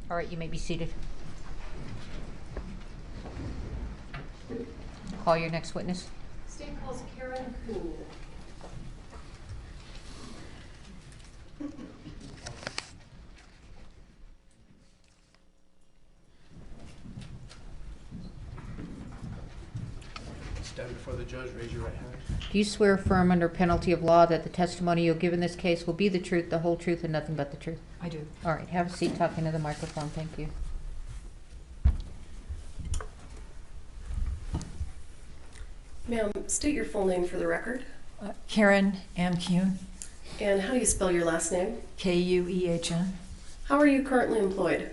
All right, you may be seated. Call your next witness. State calls Karen Kuhn. Stand before the judge, raise your right hand. Do you swear affirm under penalty of law that the testimony you'll give in this case will be the truth, the whole truth, and nothing but the truth? I do. All right, have a seat, talk into the microphone. Thank you. Ma'am, state your full name for the record. Karen M. Kuhn, And how do you spell your last name? Kuehn. How are you currently employed?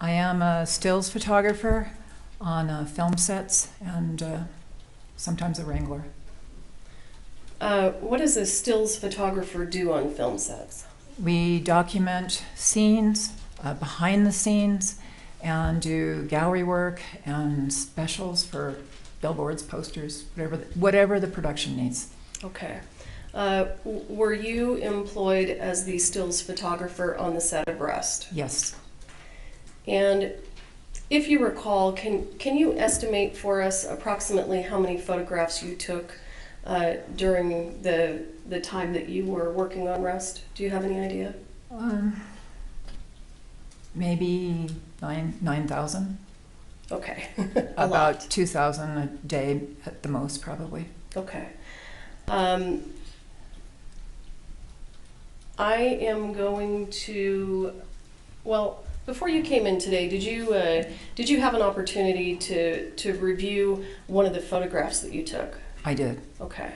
I am a stills photographer on film sets and sometimes a wrangler. What does a stills photographer do on film sets? We document scenes, behind the scenes, and do gallery work and specials for billboards, posters, whatever the production needs. Okay. Were you employed as the stills photographer on the set of Rust? Yes. And if you recall, can you estimate for us approximately how many photographs you took during the time that you were working on Rust? Do you have any idea? Maybe 9,000. Okay. About 2,000 a day at the most, probably. Okay. I am going to, well, before you came in today, did you have an opportunity to review one of the photographs that you took? I did. Okay.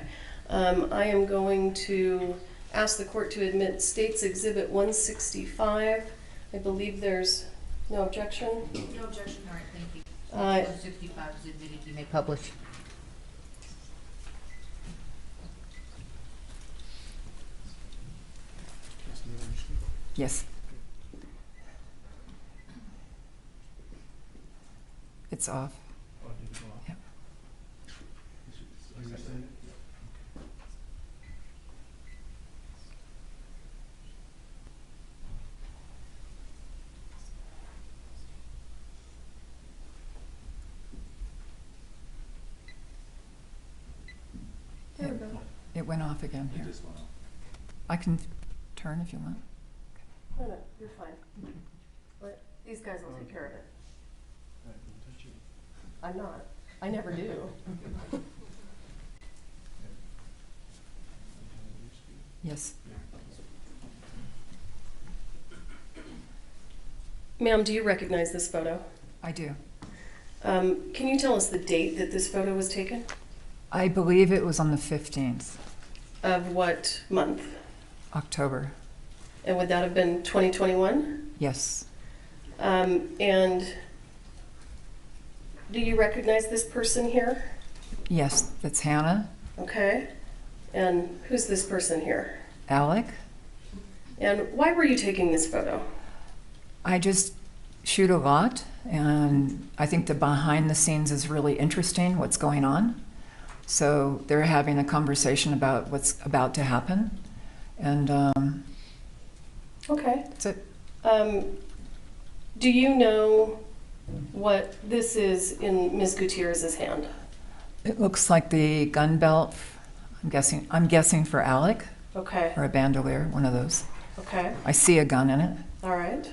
I am going to ask the court to admit State's Exhibit 165. I believe there's no objection. No objection. All right, thank you. 165 is admitted. You may publish. Yes. It's off. Yep. There we go. It went off again here. I can turn if you want. No, you're fine. But these guys will take care of it. I'm not. I never do. Yes. Ma'am, do you recognize this photo? I do. Can you tell us the date that this photo was taken? I believe it was on the 15th, Of what month? October. And would that have been 2021? Yes. And do you recognize this person here? Yes, that's Hannah. Okay. And who's this person here? Alec. And why were you taking this photo? I just shoot a lot, and I think the behind the scenes is really interesting, what's going on. So they're having a conversation about what's about to happen. And Okay. that's it. Do you know what this is in Ms. Gutierrez's hand? It looks like the gun belt. I'm guessing for Alec, Okay. or a bandolier, one of those. Okay. I see a gun in it. All right.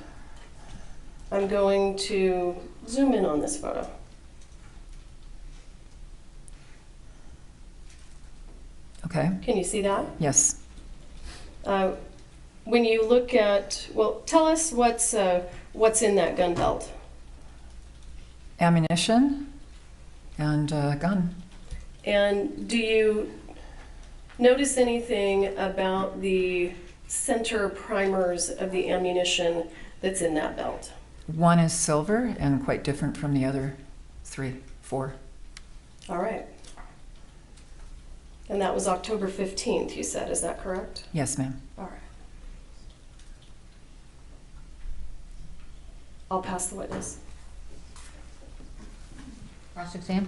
I'm going to zoom in on this photo. Okay. Can you see that? Yes. When you look at, well, tell us what's in that gun belt. Ammunition and a gun. And do you notice anything about the center primers of the ammunition that's in that belt? One is silver and quite different from the other 4. All right. And that was October 15th, you said, is that correct? Yes, ma'am. All right. I'll pass the witness. Cross-exam.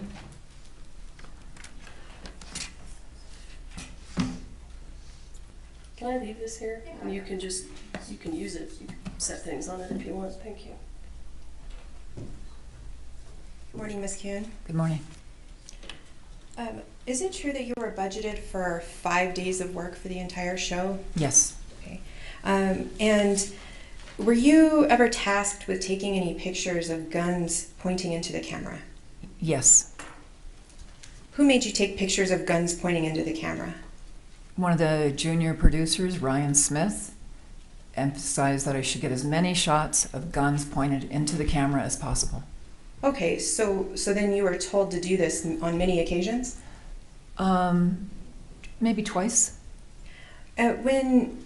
Can I leave this here? And you can use it, you can set things on it if you want. Thank you. Good morning, Ms. Kuhn. Good morning. Is it true that you were budgeted for 5 days of work for the entire show? Yes. Okay. And were you ever tasked with taking any pictures of guns pointing into the camera? Yes. Who made you take pictures of guns pointing into the camera? One of the junior producers, Ryan Smith, emphasized that I should get as many shots of guns pointed into the camera as possible. Okay, so then you were told to do this on many occasions? Maybe twice. When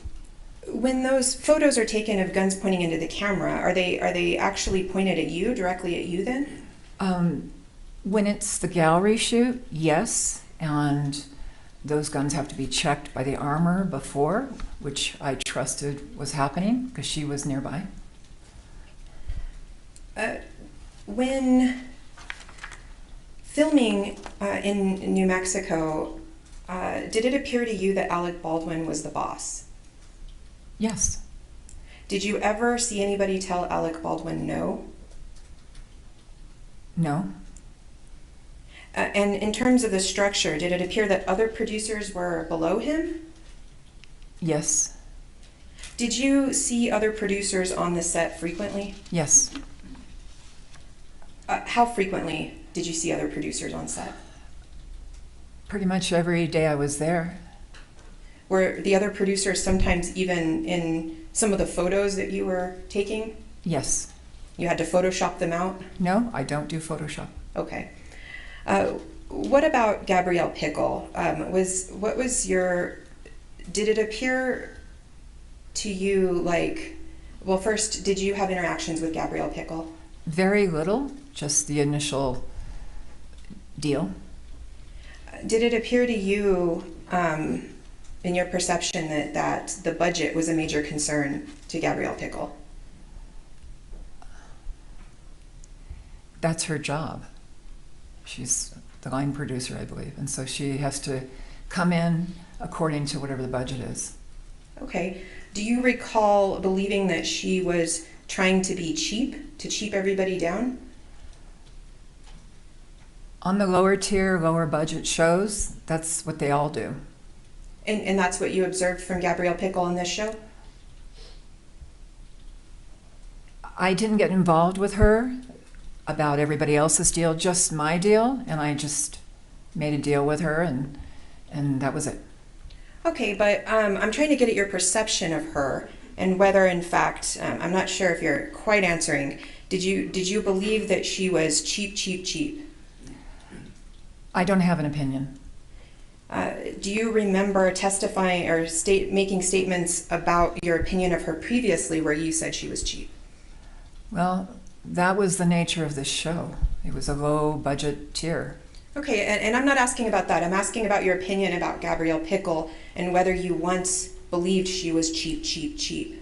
those photos are taken of guns pointing into the camera, are they actually pointed at you, directly at you then? When it's the gallery shoot, yes, and those guns have to be checked by the armor before, which I trusted was happening because she was nearby. When filming in New Mexico, did it appear to you that Alec Baldwin was the boss? Yes. Did you ever see anybody tell Alec Baldwin no? No. And in terms of the structure, did it appear that other producers were below him? Yes. Did you see other producers on the set frequently? Yes. How frequently did you see other producers on set? Pretty much every day I was there. Were the other producers sometimes even in some of the photos that you were taking? Yes. You had to Photoshop them out? No, I don't do Photoshop. Okay. What about Gabrielle Pickle? Did it appear to you like, well, first, did you have interactions with Gabrielle Pickle? Very little, just the initial deal. Did it appear to you, in your perception, that the budget was a major concern to Gabrielle Pickle? That's her job. She's the line producer, I believe, and so she has to come in according to whatever the budget is. Okay. Do you recall believing that she was trying to be cheap, to cheap everybody down? On the lower tier, lower budget shows, that's what they all do. And that's what you observed from Gabrielle Pickle on this show? I didn't get involved with her about everybody else's deal, just my deal, and I just made a deal with her, and that was it. Okay, but I'm trying to get at your perception of her and whether, in fact, I'm not sure if you're quite answering. Did you believe that she was cheap, cheap, cheap? I don't have an opinion. Do you remember testifying or making statements about your opinion of her previously where you said she was cheap? Well, that was the nature of this show. It was a low budget tier. Okay, and I'm not asking about that. I'm asking about your opinion about Gabrielle Pickle and whether you once believed she was cheap, cheap, cheap.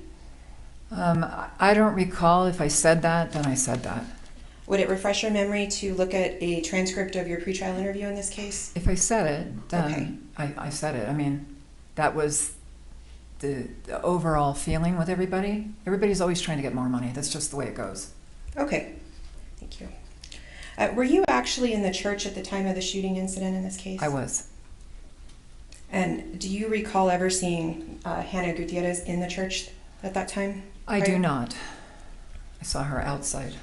I don't recall if I said that, then I said that. Would it refresh your memory to look at a transcript of your pretrial interview in this case? If I said it, then Okay. I said it. I mean, that was the overall feeling with everybody. Everybody's always trying to get more money. That's just the way it goes. Okay, thank you. Were you actually in the church at the time of the shooting incident in this case? I was. And do you recall ever seeing Hannah Gutierrez in the church at that time? I do not. I saw her outside.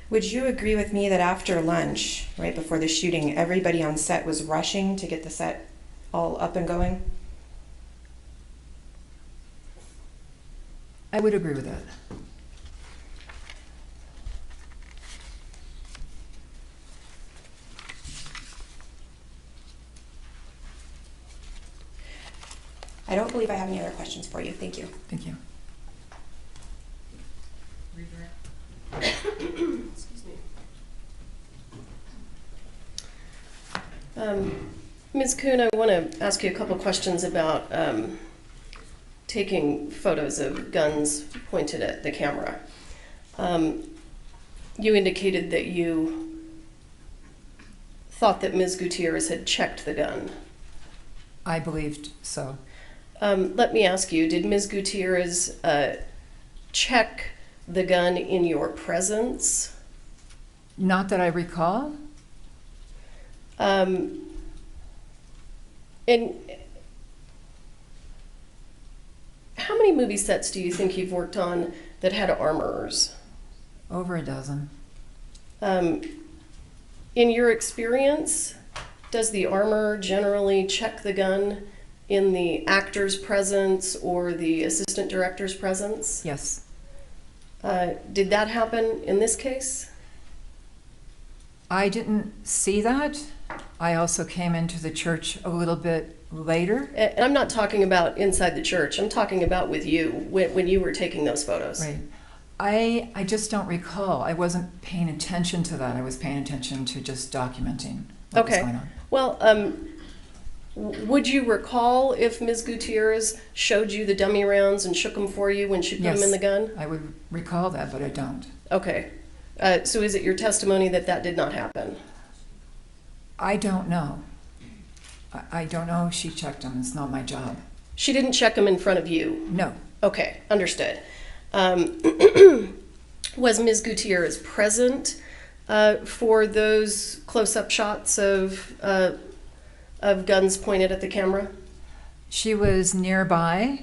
Would you agree with me that after lunch, right before the shooting, everybody on set was rushing to get the set all up and going? I would agree with that. I don't believe I have any other questions for you. Thank you. Thank you. Excuse me. Ms. Kuhn, I want to ask you a couple questions about taking photos of guns pointed at the camera. You indicated that you thought that Ms. Gutierrez had checked the gun. I believed so. Let me ask you, did Ms. Gutierrez check the gun in your presence? Not that I recall. And how many movie sets do you think you've worked on that had armorers? Over a dozen. In your experience, does the armorer generally check the gun in the actor's presence or the assistant director's presence? Yes. Did that happen in this case? I didn't see that. I also came into the church a little bit later. And I'm not talking about inside the church. I'm talking about with you when you were taking those photos. Right. I just don't recall. I wasn't paying attention to that. I was paying attention to just documenting what was going on. Well, would you recall if Ms. Gutierrez showed you the dummy rounds and shook them for you when she put them in the gun? I would recall that, but I don't. Okay. So is it your testimony that that did not happen? I don't know. I don't know if she checked them. It's not my job. She didn't check them in front of you? No. Okay, understood. Was Ms. Gutierrez present for those close-up shots of guns pointed at the camera? She was nearby.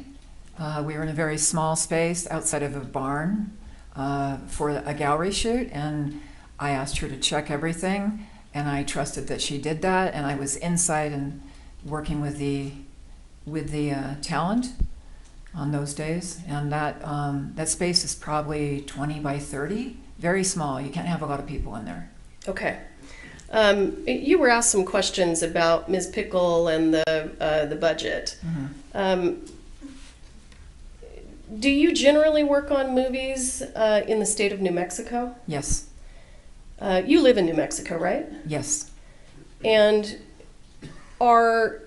We were in a very small space outside of a barn for a gallery shoot, and I asked her to check everything, and I trusted that she did that, and I was inside and working with the talent on those days, and that space is probably 20 by 30, very small. You can't have a lot of people in there. Okay. You were asked some questions about Ms. Pickle and the budget. Mm-hmm. Do you generally work on movies in the state of New Mexico? Yes. You live in New Mexico, right? Yes. And are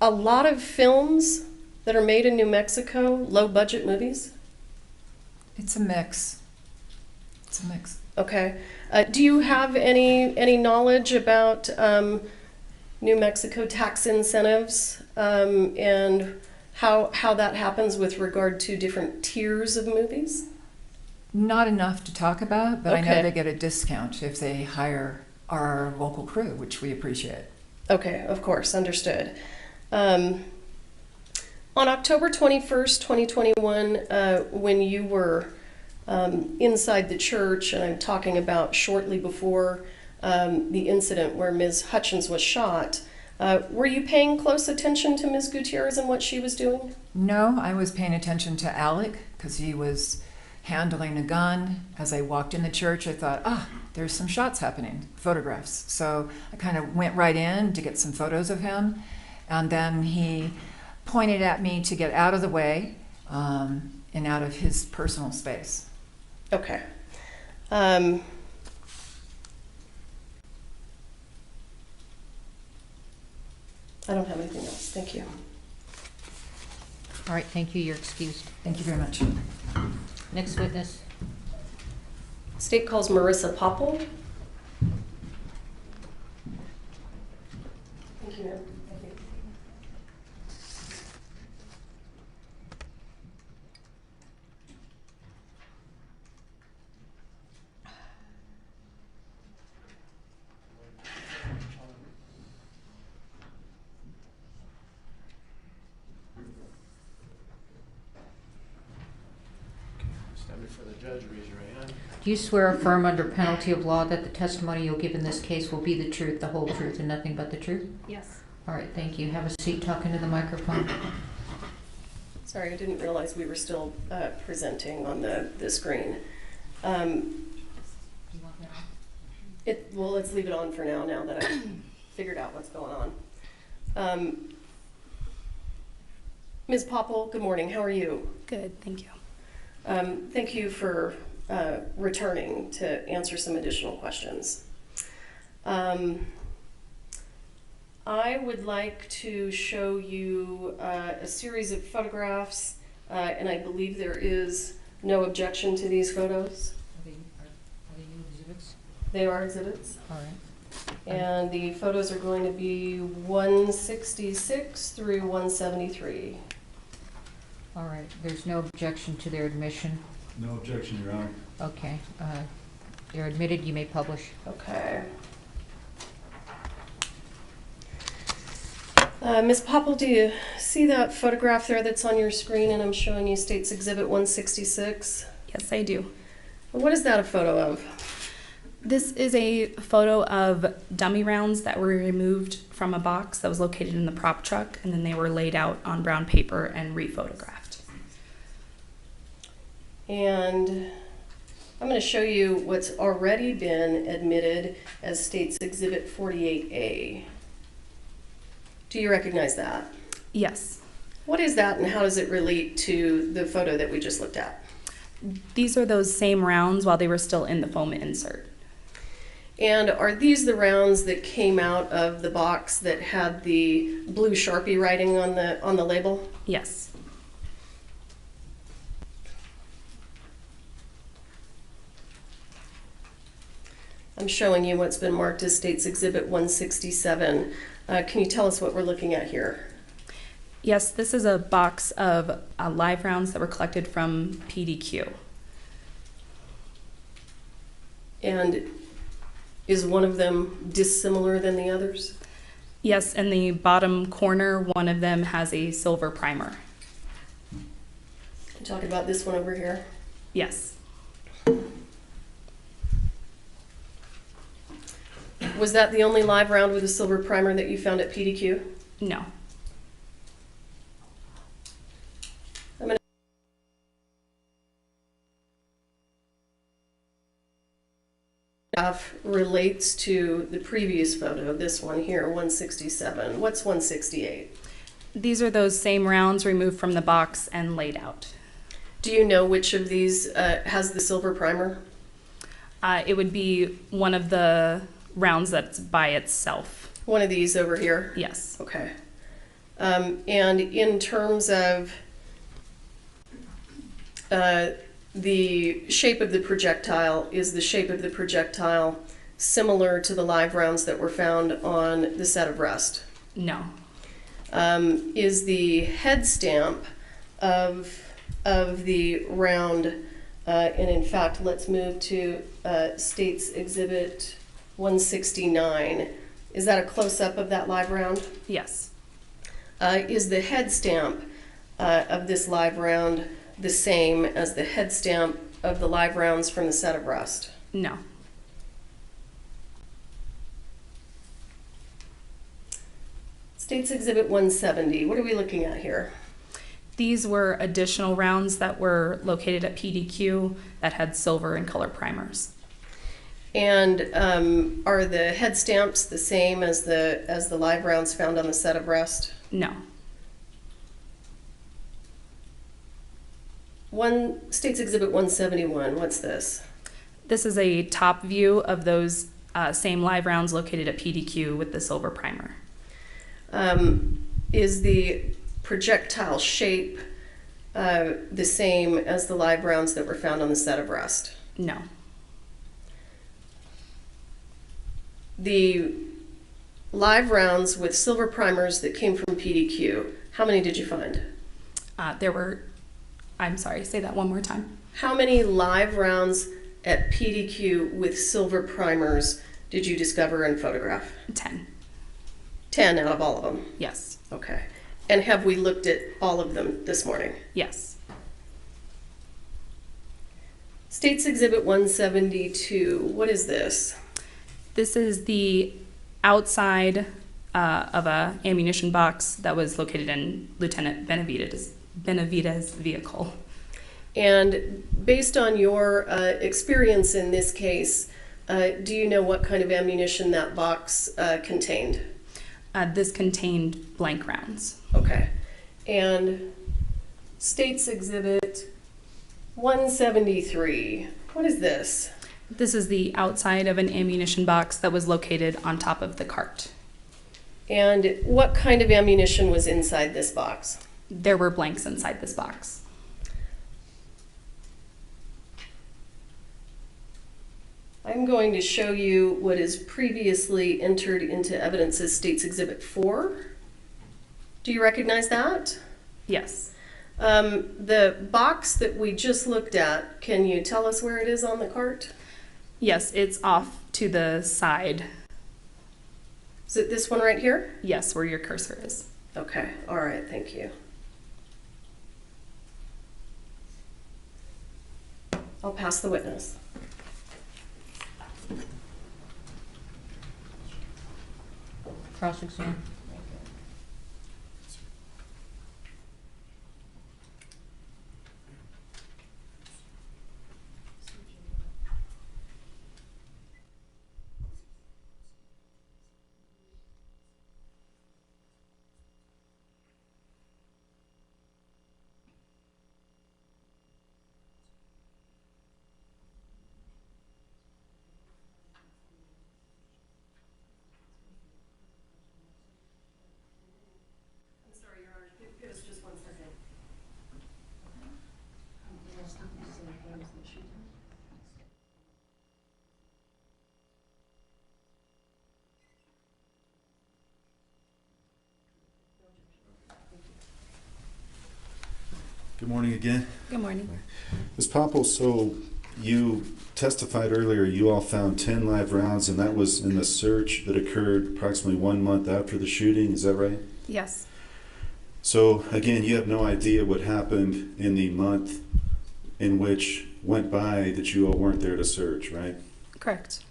a lot of films that are made in New Mexico low-budget movies? It's a mix. It's a mix. Okay. Do you have any knowledge about New Mexico tax incentives and how that happens with regard to different tiers of movies? Not enough to talk about, but I Okay. know they get a discount if they hire our local crew, which we appreciate. Okay, of course, understood. On October 21st, 2021, when you were inside the church, and I'm talking about shortly before the incident where Ms. Hutchins was shot, were you paying close attention to Ms. Gutierrez and what she was doing? No, I was paying attention to Alec because he was handling a gun. As I walked in the church, I thought, there's some shots happening, photographs. So I kind of went right in to get some photos of him. And then he pointed at me to get out of the way and out of his personal space. Okay. I don't have anything else. Thank you. All right, thank you. You're excused. Thank you very much. Next witness. State calls Marissa Popple. Thank you, ma'am. Stand before the judge, raise your right hand. Do you swear or affirm under penalty of law that the testimony you'll give in this case will be the truth, the whole truth, and nothing but the truth? Yes. All right, thank you. Have a seat, talk into the microphone. Sorry, I didn't realize we were still presenting on the screen. Well, let's leave it on for now that I've figured out what's going on. Ms. Popple, good morning. How are you? Good, thank you. Thank you for returning to answer some additional questions. I would like to show you a series of photographs, and I believe there is no objection to these photos. Are they new exhibits? They are exhibits. All right. And the photos are going to be 166 through 173. All right, there's no objection to their admission. No objection, Your Honor. Okay. You're admitted, you may publish. Okay. Ms. Popple, do you see that photograph there that's on your screen and I'm showing you State's Exhibit 166? Yes, I do. What is that a photo of? This is a photo of dummy rounds that were removed from a box that was located in the prop truck, and then they were laid out on brown paper and rephotographed. And I'm going to show you what's already been admitted as State's Exhibit 48A. Do you recognize that? Yes. What is that and how does it relate to the photo that we just looked at? These are those same rounds while they were still in the foam insert. And are these the rounds that came out of the box that had the blue Sharpie writing on the label? Yes. I'm showing you what's been marked as State's Exhibit 167. Can you tell us what we're looking at here? Yes, this is a box of live rounds that were collected from PDQ. And is one of them dissimilar than the others? Yes, in the bottom corner, one of them has a silver primer. I'm talking about this one over here. Yes. Was that the only live round with a silver primer that you found at PDQ? No. Relates to the previous photo, this one here, 167. What's 168? These are those same rounds removed from the box and laid out. Do you know which of these has the silver primer? It would be one of the rounds that's by itself. One of these over here? Yes. Okay. And in terms of the shape of the projectile, is the shape of the projectile similar to the live rounds that were found on the set of Rust? No. Is the head stamp of the round, and in fact, let's move to State's Exhibit 169. Is that a close-up of that live round? Yes. Is the head stamp of this live round the same as the head stamp of the live rounds from the set of Rust? No. State's Exhibit 170, what are we looking at here? These were additional rounds that were located at PDQ that had silver and color primers. And are the head stamps the same as the live rounds found on the set of Rust? No. State's Exhibit 171, what's this? This is a top view of those same live rounds located at PDQ with the silver primer. Is the projectile shape the same as the live rounds that were found on the set of Rust? No. The live rounds with silver primers that came from PDQ, how many did you find? There were, I'm sorry, say that one more time. How many live rounds at PDQ with silver primers did you discover and photograph? 10. 10 out of all of them? Yes. Okay. And have we looked at all of them this morning? Yes. State's Exhibit 172, what is this? This is the outside of a ammunition box that was located in Lieutenant Benavides' vehicle. And based on your experience in this case, do you know what kind of ammunition that box contained? This contained blank rounds. Okay. And State's Exhibit 173, what is this? This is the outside of an ammunition box that was located on top of the cart. And what kind of ammunition was inside this box? There were blanks inside this box. I'm going to show you what is previously entered into evidence as State's Exhibit 4. Do you recognize that? Yes. The box that we just looked at, can you tell us where it is on the cart? Yes, it's off to the side. Is it this one right here? Yes, where your cursor is. Okay, all right, thank you. I'll pass the witness. Cross-exam. I'm sorry, Your Honor, give us just 1 second. Good morning again. Good morning. Ms. Paphos, so you testified earlier you all found 10 live rounds, and that was in the search that occurred approximately 1 month after the shooting, is that right? Yes. So again, you have no idea what happened in the month in which went by that you all weren't there to search, right? Correct.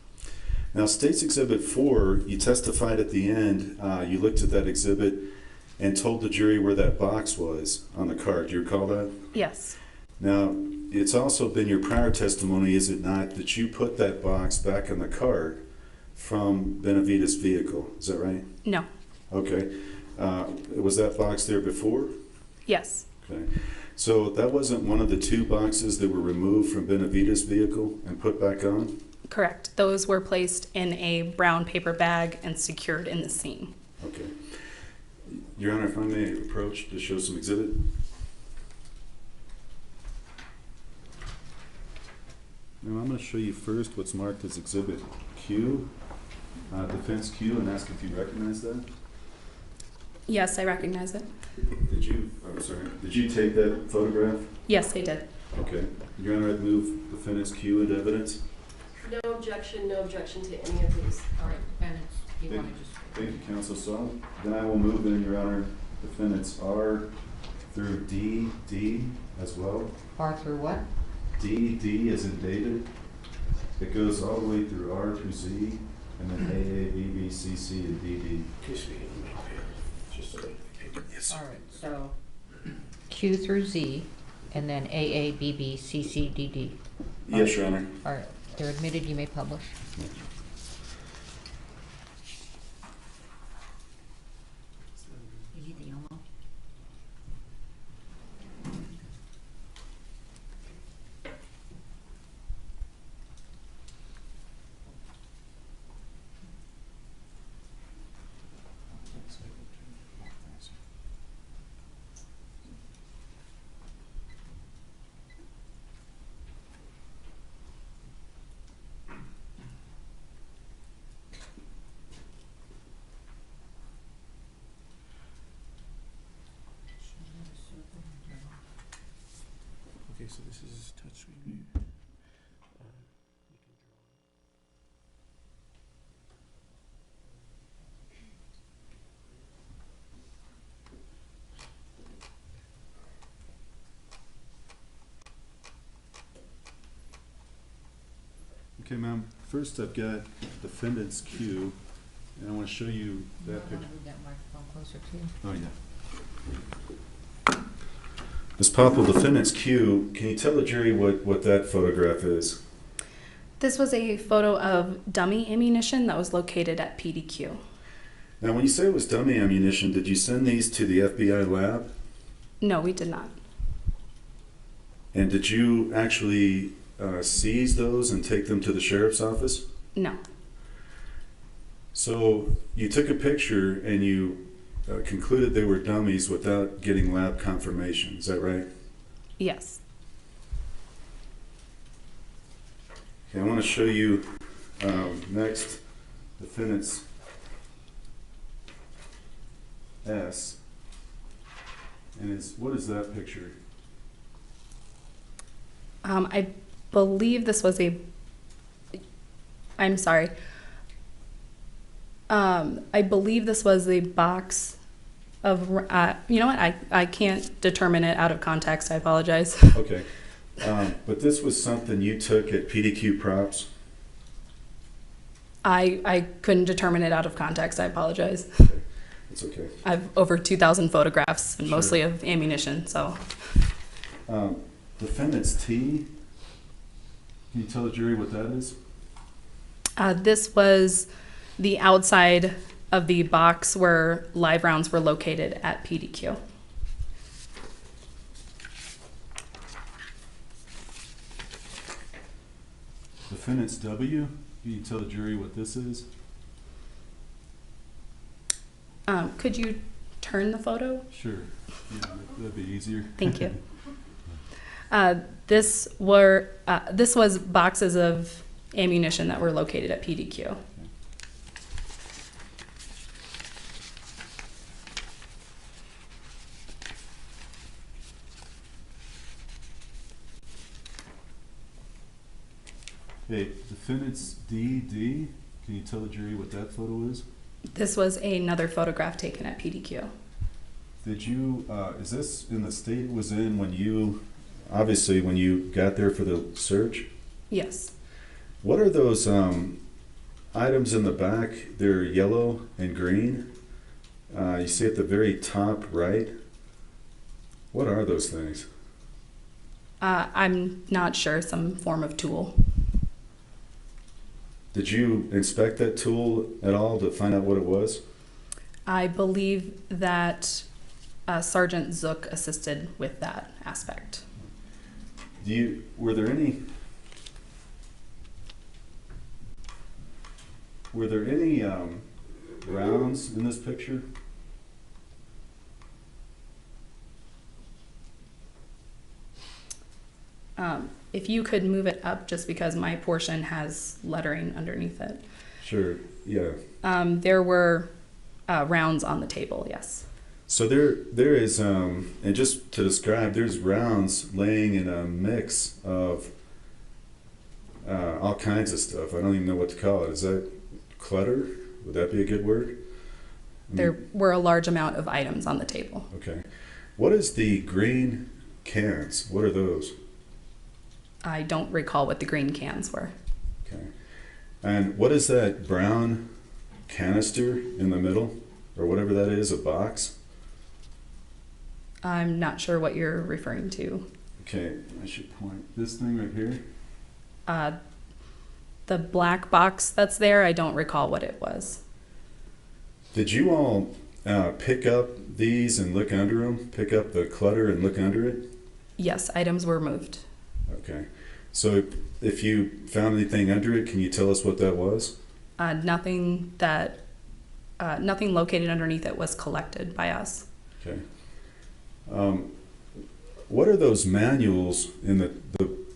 Now, State's Exhibit 4, you testified at the end, you looked at that exhibit and told the jury where that box was on the card. Do you recall that? Yes. Now, it's also been your prior testimony, is it not, that you put that box back on the cart from Benavides' vehicle. Is that right? No. Okay. Was that box there before? Yes. Okay. So that wasn't one of the 2 boxes that were removed from Benavides' vehicle and put back on? Correct. Those were placed in a brown paper bag and secured in the scene. Okay. Your Honor, if I may approach to show some exhibit. Now I'm going to show you first what's marked as Exhibit Q, Defense Q, and ask if you recognize that. Yes, I recognize it. Did you, oh, sorry, did you take that photograph? Yes, I did. Okay. Your Honor, I'd move Defendant's Q into evidence. No objection to any of these. All right, defendants, you want to just... Thank you, counsel. So then I will move in, Your Honor, Defendants R through D as well. R through what? D as in David. It goes all the way through R through Z, and then AA, BB, CC, and DD. All right, so Q through Z, and then AA, BB, CC, DD. Yes, Your Honor. All right, they're admitted, you may publish. You need the yellow? Okay, so this is touch review. You can draw. Okay, ma'am. First, I've got Defendant's Q, and I want to show you that picture. Move that microphone closer to you. Oh, yeah. Ms. Popple, Defendant's Q, can you tell the jury what that photograph is? This was a photo of dummy ammunition that was located at PDQ. Now, when you say it was dummy ammunition, did you send these to the FBI lab? No, we did not. And did you actually seize those and take them to the sheriff's office? No. So you took a picture and you concluded they were dummies without getting lab confirmation, is that right? Yes. Okay, I want to show you next Defendant's S. And what is that picture? I believe this was a I'm sorry. I believe this was the box of, you know what, I can't determine it out of context, I apologize. Okay. But this was something you took at PDQ Props? I couldn't determine it out of context, I apologize. Okay. It's okay. I've over 2,000 photographs, and Sure. mostly of ammunition, so. Defendant's T, can you tell the jury what that is? This was the outside of the box where live rounds were located at PDQ. Defendant's W, can you tell the jury what this is? Could you turn the photo? Sure. Yeah, that'd be easier. Thank you. This was boxes of ammunition that were located at PDQ. Okay, defendant's DD, can you tell the jury what that photo is? This was another photograph taken at PDQ. Did you, is this in the state it was in when you, obviously when you got there for the search? Yes. What are those items in the back? They're yellow and green. You see at the very top right. What are those things? I'm not sure, some form of tool. Did you inspect that tool at all to find out what it was? I believe that Sergeant Zook assisted with that aspect. Were there any rounds in this picture? If you could move it up, just because my portion has lettering underneath it. Sure, yeah. There were rounds on the table, yes. So there is, and just to describe, there's rounds laying in a mix of all kinds of stuff. I don't even know what to call it. Is that clutter? Would that be a good word? There were a large amount of items on the table. Okay. What is the green cans? What are those? I don't recall what the green cans were. Okay. And what is that brown canister in the middle, or whatever that is, a box? I'm not sure what you're referring to. Okay, I should point this thing right here. The black box that's there, I don't recall what it was. Did you all pick up these and look under them? Pick up the clutter and look under it? Yes, items were moved. Okay. So if you found anything under it, can you tell us what that was? Nothing located underneath it was collected by us. Okay. What are those manuals in the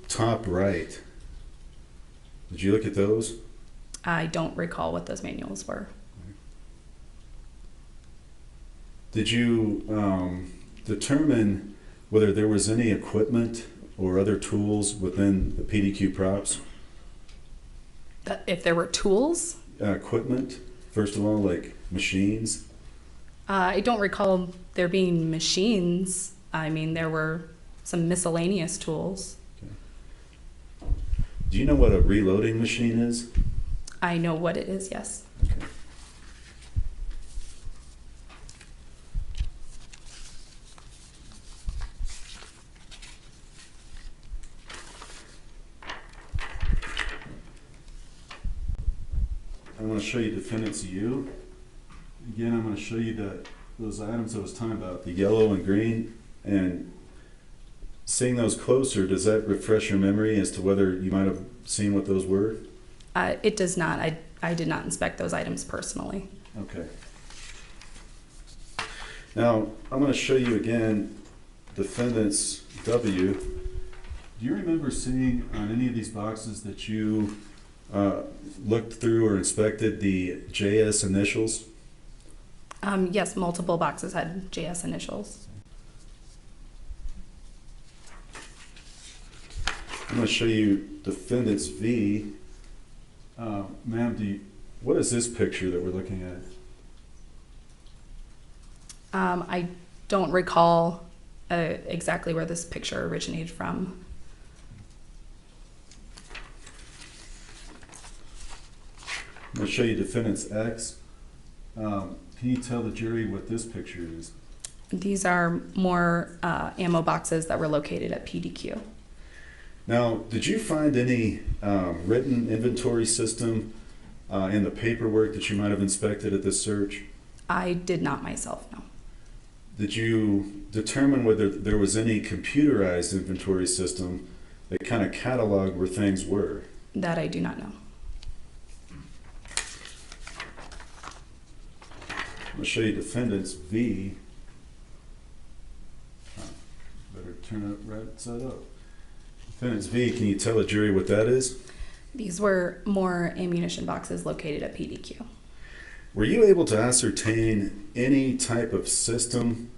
top right? Did you look at those? I don't recall what those manuals were. Did you determine whether there was any equipment or other tools within the PDQ props? If there were tools? Equipment, first of all, like machines? I don't recall there being machines. I mean, there were some miscellaneous tools. Okay. Do you know what a reloading machine is? I know what it is, yes. Okay. I want to show you defendant's U. Again, I'm going to show you those items I was talking about, the yellow and green, and seeing those closer, does that refresh your memory as to whether you might have seen what those were? It does not. I did not inspect those items personally. Okay. Now, I'm going to show you again defendant's W. Do you remember seeing on any of these boxes that you looked through or inspected the JS initials? Yes, multiple boxes had JS initials. I'm going to show you defendant's V. Ma'am, what is this picture that we're looking at? I don't recall exactly where this picture originated from. I'm going to show you defendant's X. Can you tell the jury what this picture is? These are more ammo boxes that were located at PDQ. Now, did you find any written inventory system in the paperwork that you might have inspected at this search? I did not myself, no. Did you determine whether there was any computerized inventory system that kind of cataloged where things were? That I do not know. I'm going to show you defendant's V. Better turn it right side up. Defendant's V, can you tell the jury what that is? These were more ammunition boxes located at PDQ. Were you able to ascertain any type of system,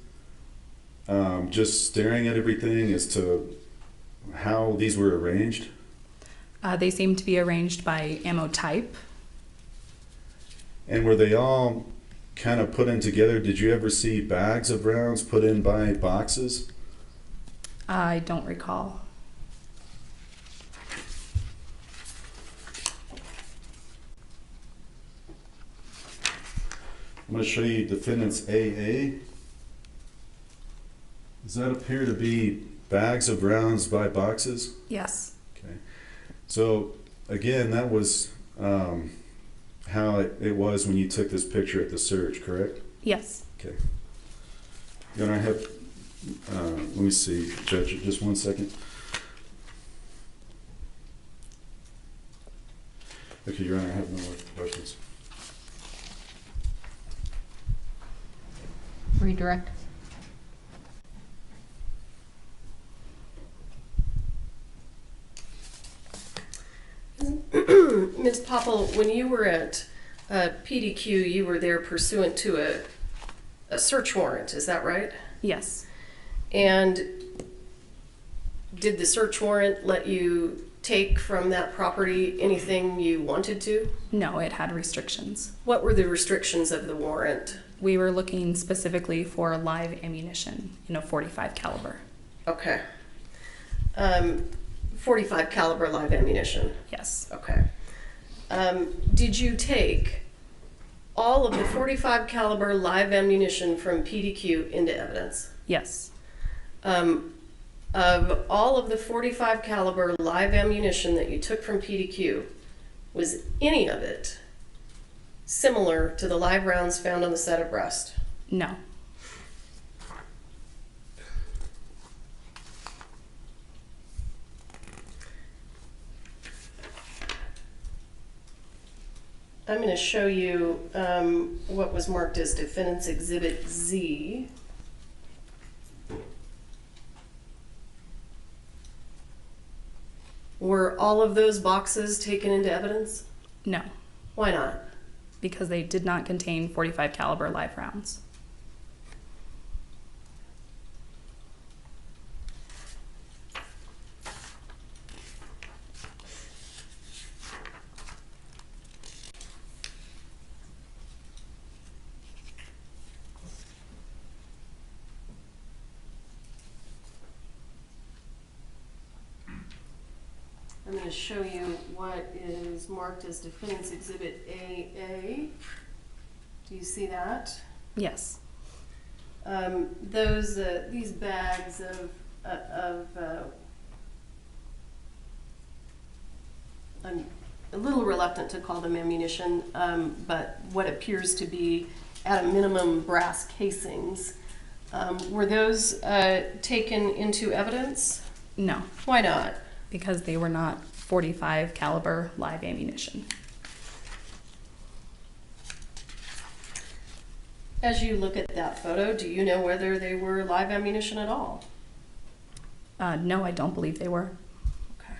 just staring at everything, as to how these were arranged? They seem to be arranged by ammo type. And were they all kind of put in together? Did you ever see bags of rounds put in by boxes? I don't recall. I'm going to show you defendant's AA. Does that appear to be bags of rounds by boxes? Yes. Okay. So again, that was how it was when you took this picture at the search, correct? Yes. Okay. Your Honor, I have, let me see, Judge, just 1 second. Okay, Your Honor, I have no more questions. Redirect. Ms. Popple, when you were at PDQ, you were there pursuant to a search warrant, is that right? Yes. And did the search warrant let you take from that property anything you wanted to? No, it had restrictions. What were the restrictions of the warrant? We were looking specifically for live ammunition in a .45 caliber. Okay. 45 caliber live ammunition. Yes. Okay. Did you take all of the 45 caliber live ammunition from PDQ into evidence? Yes. Of all of the 45 caliber live ammunition that you took from PDQ, was any of it similar to the live rounds found on the set of breast? No. I'm going to show you what was marked as Defendant's Exhibit Z. Were all of those boxes taken into evidence? No. Why not? Because they did not contain .45 caliber live rounds. I'm going to show you what is marked as Defendant's Exhibit AA. Do you see that? Yes. These bags of I'm a little reluctant to call them ammunition, but what appears to be at a minimum brass casings. Were those taken into evidence? No. Why not? Because they were not .45 caliber live ammunition. As you look at that photo, do you know whether they were live ammunition at all? No, I don't believe they were. Okay.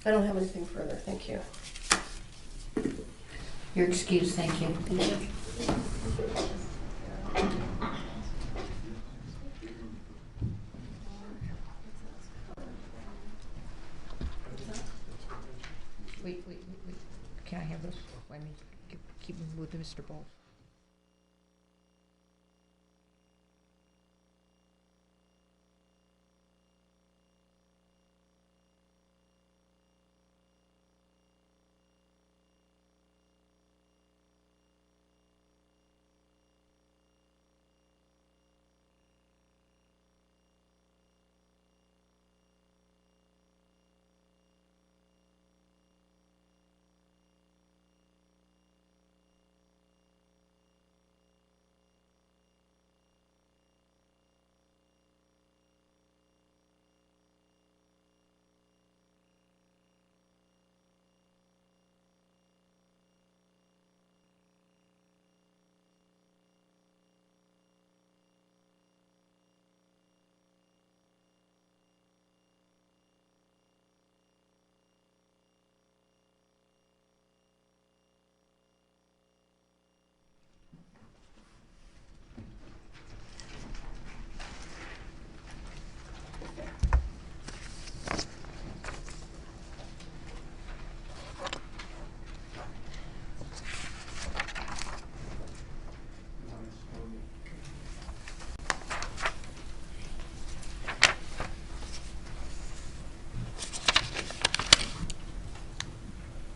I don't have anything further, thank you. You're excused, thank you. Wait. Can I have those? I mean, keep them with Mr. Bowles.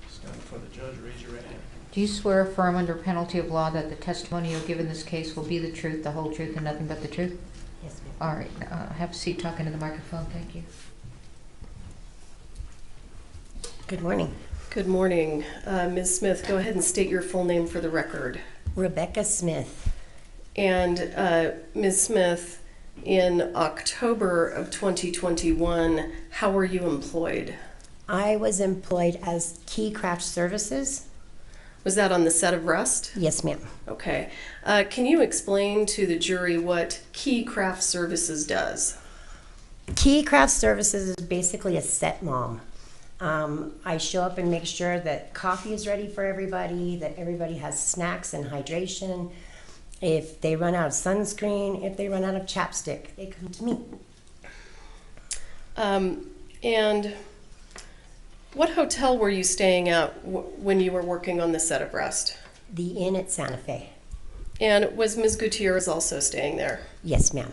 Stand before the judge, raise your right hand. Do you swear affirm under penalty of law that the testimony you'll give in this case will be the truth, the whole truth, and nothing but the truth? Yes, ma'am. All right, have a seat talking to the microphone, thank you. Good morning. Good morning. Ms. Smith, go ahead and state your full name for the record. Rebecca Smith. And Ms. Smith, in October of 2021, how were you employed? I was employed as Key Craft Services. Was that on the set of Rust? Yes, ma'am. Okay. Can you explain to the jury what Key Craft Services does? Key Craft Services is basically a set mom. I show up and make sure that coffee is ready for everybody, that everybody has snacks and hydration. If they run out of sunscreen, if they run out of chapstick, they come to me. And what hotel were you staying at when you were working on the set of Rust? The Inn at Santa Fe. And was Ms. Gutierrez also staying there? Yes, ma'am.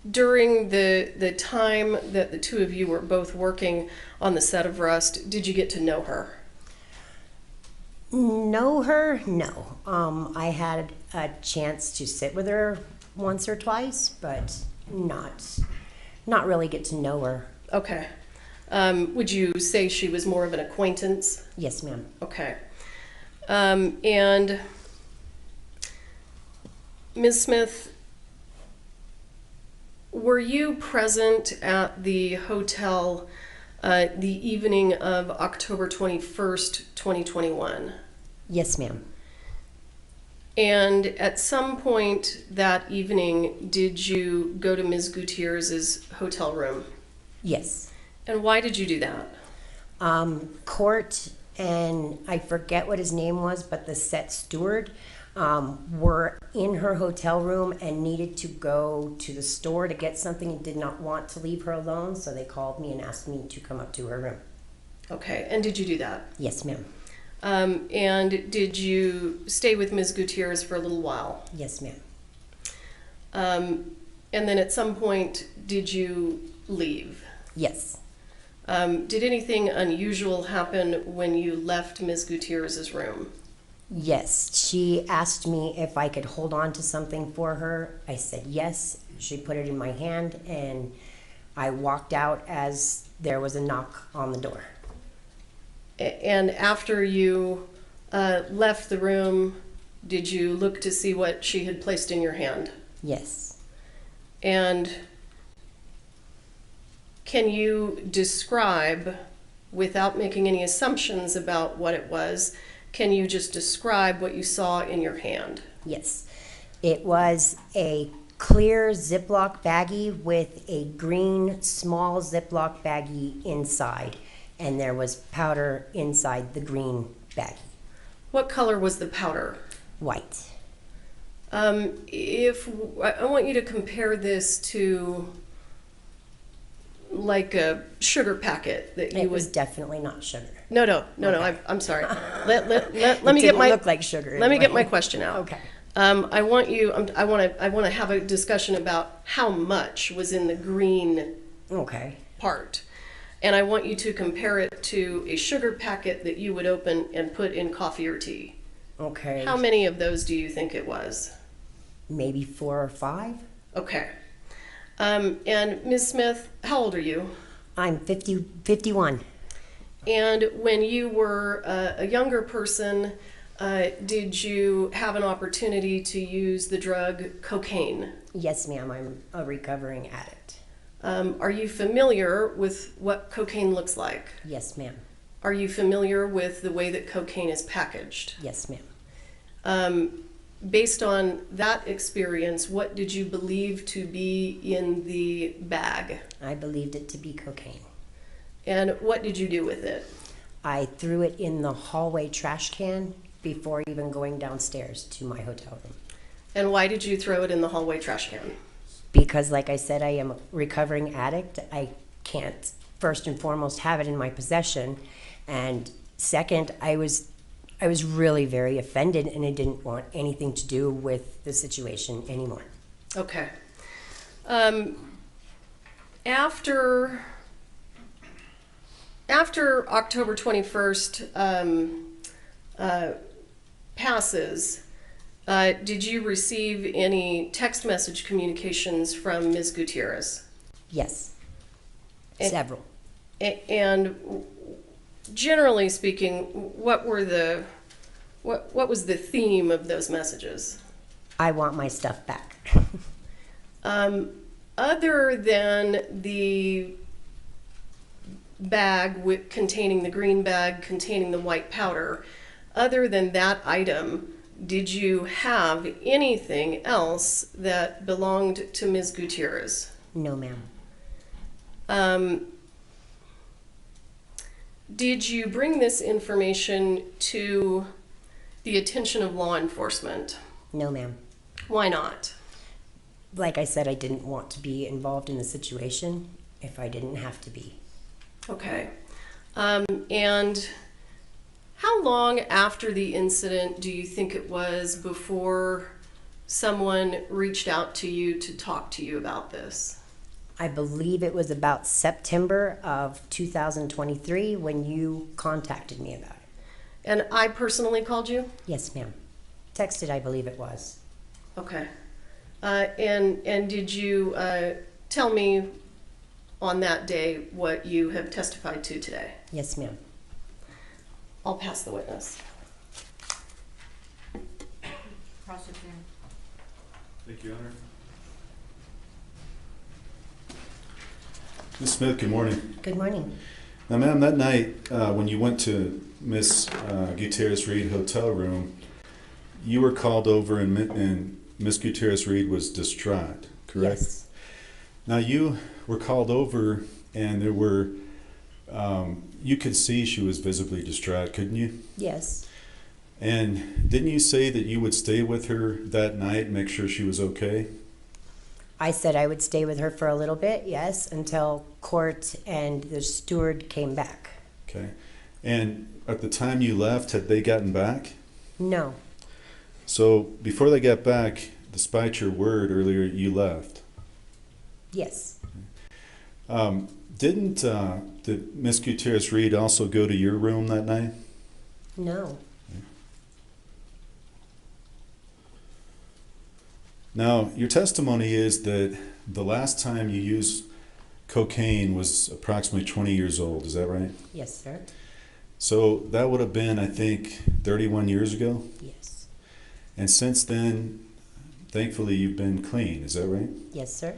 During the time that the two of you were both working on the set of Rust, did you get to know her? Know her? No. I had a chance to sit with her once or twice, but not really get to know her. Okay. Would you say she was more of an acquaintance? Yes, ma'am. Okay. And Ms. Smith, were you present at the hotel the evening of October 21st, 2021? Yes, ma'am. And at some point that evening, did you go to Ms. Gutierrez's hotel room? Yes. And why did you do that? Court and I forget what his name was, but the set steward were in her hotel room and needed to go to the store to get something and did not want to leave her alone, so they called me and asked me to come up to her room. Okay, and did you do that? Yes, ma'am. And did you stay with Ms. Gutierrez for a little while? Yes, ma'am. And then at some point, did you leave? Yes. Did anything unusual happen when you left Ms. Gutierrez's room? Yes. She asked me if I could hold on to something for her. I said yes. She put it in my hand, and I walked out as there was a knock on the door. And after you left the room, did you look to see what she had placed in your hand? Yes. And can you describe, without making any assumptions about what it was, can you just describe what you saw in your hand? Yes. It was a clear Ziploc baggie with a green small Ziploc baggie inside, and there was powder inside the green baggie. What color was the powder? White. If I want you to compare this to like a sugar packet that you It would. was definitely not sugar. No. Okay. I'm sorry. Let me It get didn't my look like sugar. Let me get anyway. my question out. Okay. I want to have a discussion about how much was in the green Okay. part, and I want you to compare it to a sugar packet that you would open and put in coffee or tea. Okay. How many of those do you think it was? Maybe 4 or 5. Okay. And Ms. Smith, how old are you? I'm 51. And when you were a younger person, did you have an opportunity to use the drug cocaine? Yes, ma'am. I'm a recovering addict. Are you familiar with what cocaine looks like? Yes, ma'am. Are you familiar with the way that cocaine is packaged? Yes, ma'am. Based on that experience, what did you believe to be in the bag? I believed it to be cocaine. And what did you do with it? I threw it in the hallway trash can before even going downstairs to my hotel room. And why did you throw it in the hallway trash can? Because, like I said, I am a recovering addict. I can't, first and foremost, have it in my possession. And second, I was really very offended, and I didn't want anything to do with the situation anymore. Okay. After October 21st passes, did you receive any text message communications from Ms. Gutierrez? Yes, And- several. And generally speaking, what was the theme of those messages? I want my stuff back. Other than the bag containing the green bag containing the white powder, other than that item, did you have anything else that belonged to Ms. Gutierrez? No, ma'am. Did you bring this information to the attention of law enforcement? No, ma'am. Why not? Like I said, I didn't want to be involved in the situation if I didn't have to be. Okay. And how long after the incident do you think it was before someone reached out to you to talk to you about this? I believe it was about September of 2023 when you contacted me about it. And I personally called you? Yes, ma'am. Texted, I believe it was. Okay. And did you tell me on that day what you have testified to today? Yes, ma'am. I'll pass the witness. Cross-examine. Thank you, Your Honor. Ms. Smith, good morning. Good morning. Now, ma'am, that night when you went to Miss Gutierrez Reed hotel room, you were called over and Miss Gutierrez Reed was distraught, correct? Yes. Now, you were called over and there were, you could see she was visibly distraught, couldn't you? Yes. And didn't you say that you would stay with her that night and make sure she was okay? I said I would stay with her for a little bit, yes, until court and the steward came back. Okay. And at the time you left, had they gotten back? No. So before they got back, despite your word earlier, you left. Yes. Did Miss Gutierrez Reed also go to your room that night? No. Now, your testimony is that the last time you used cocaine was approximately 20 years old. Is that right? Yes, sir. So that would have been, I think, 31 years ago? Yes. And since then, thankfully, you've been clean. Is that right? Yes, sir.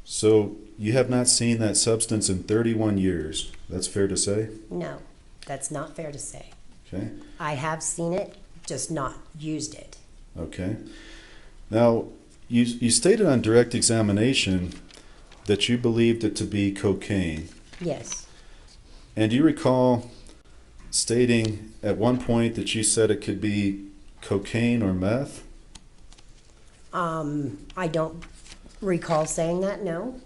So you have not seen that substance in 31 years. That's fair to say? No. That's not fair to say. Okay. I have seen it, just not used it. Okay. Now, you stated on direct examination that you believed it to be cocaine. Yes. And do you recall stating at one point that you said it could be cocaine or meth? I don't recall saying that, no.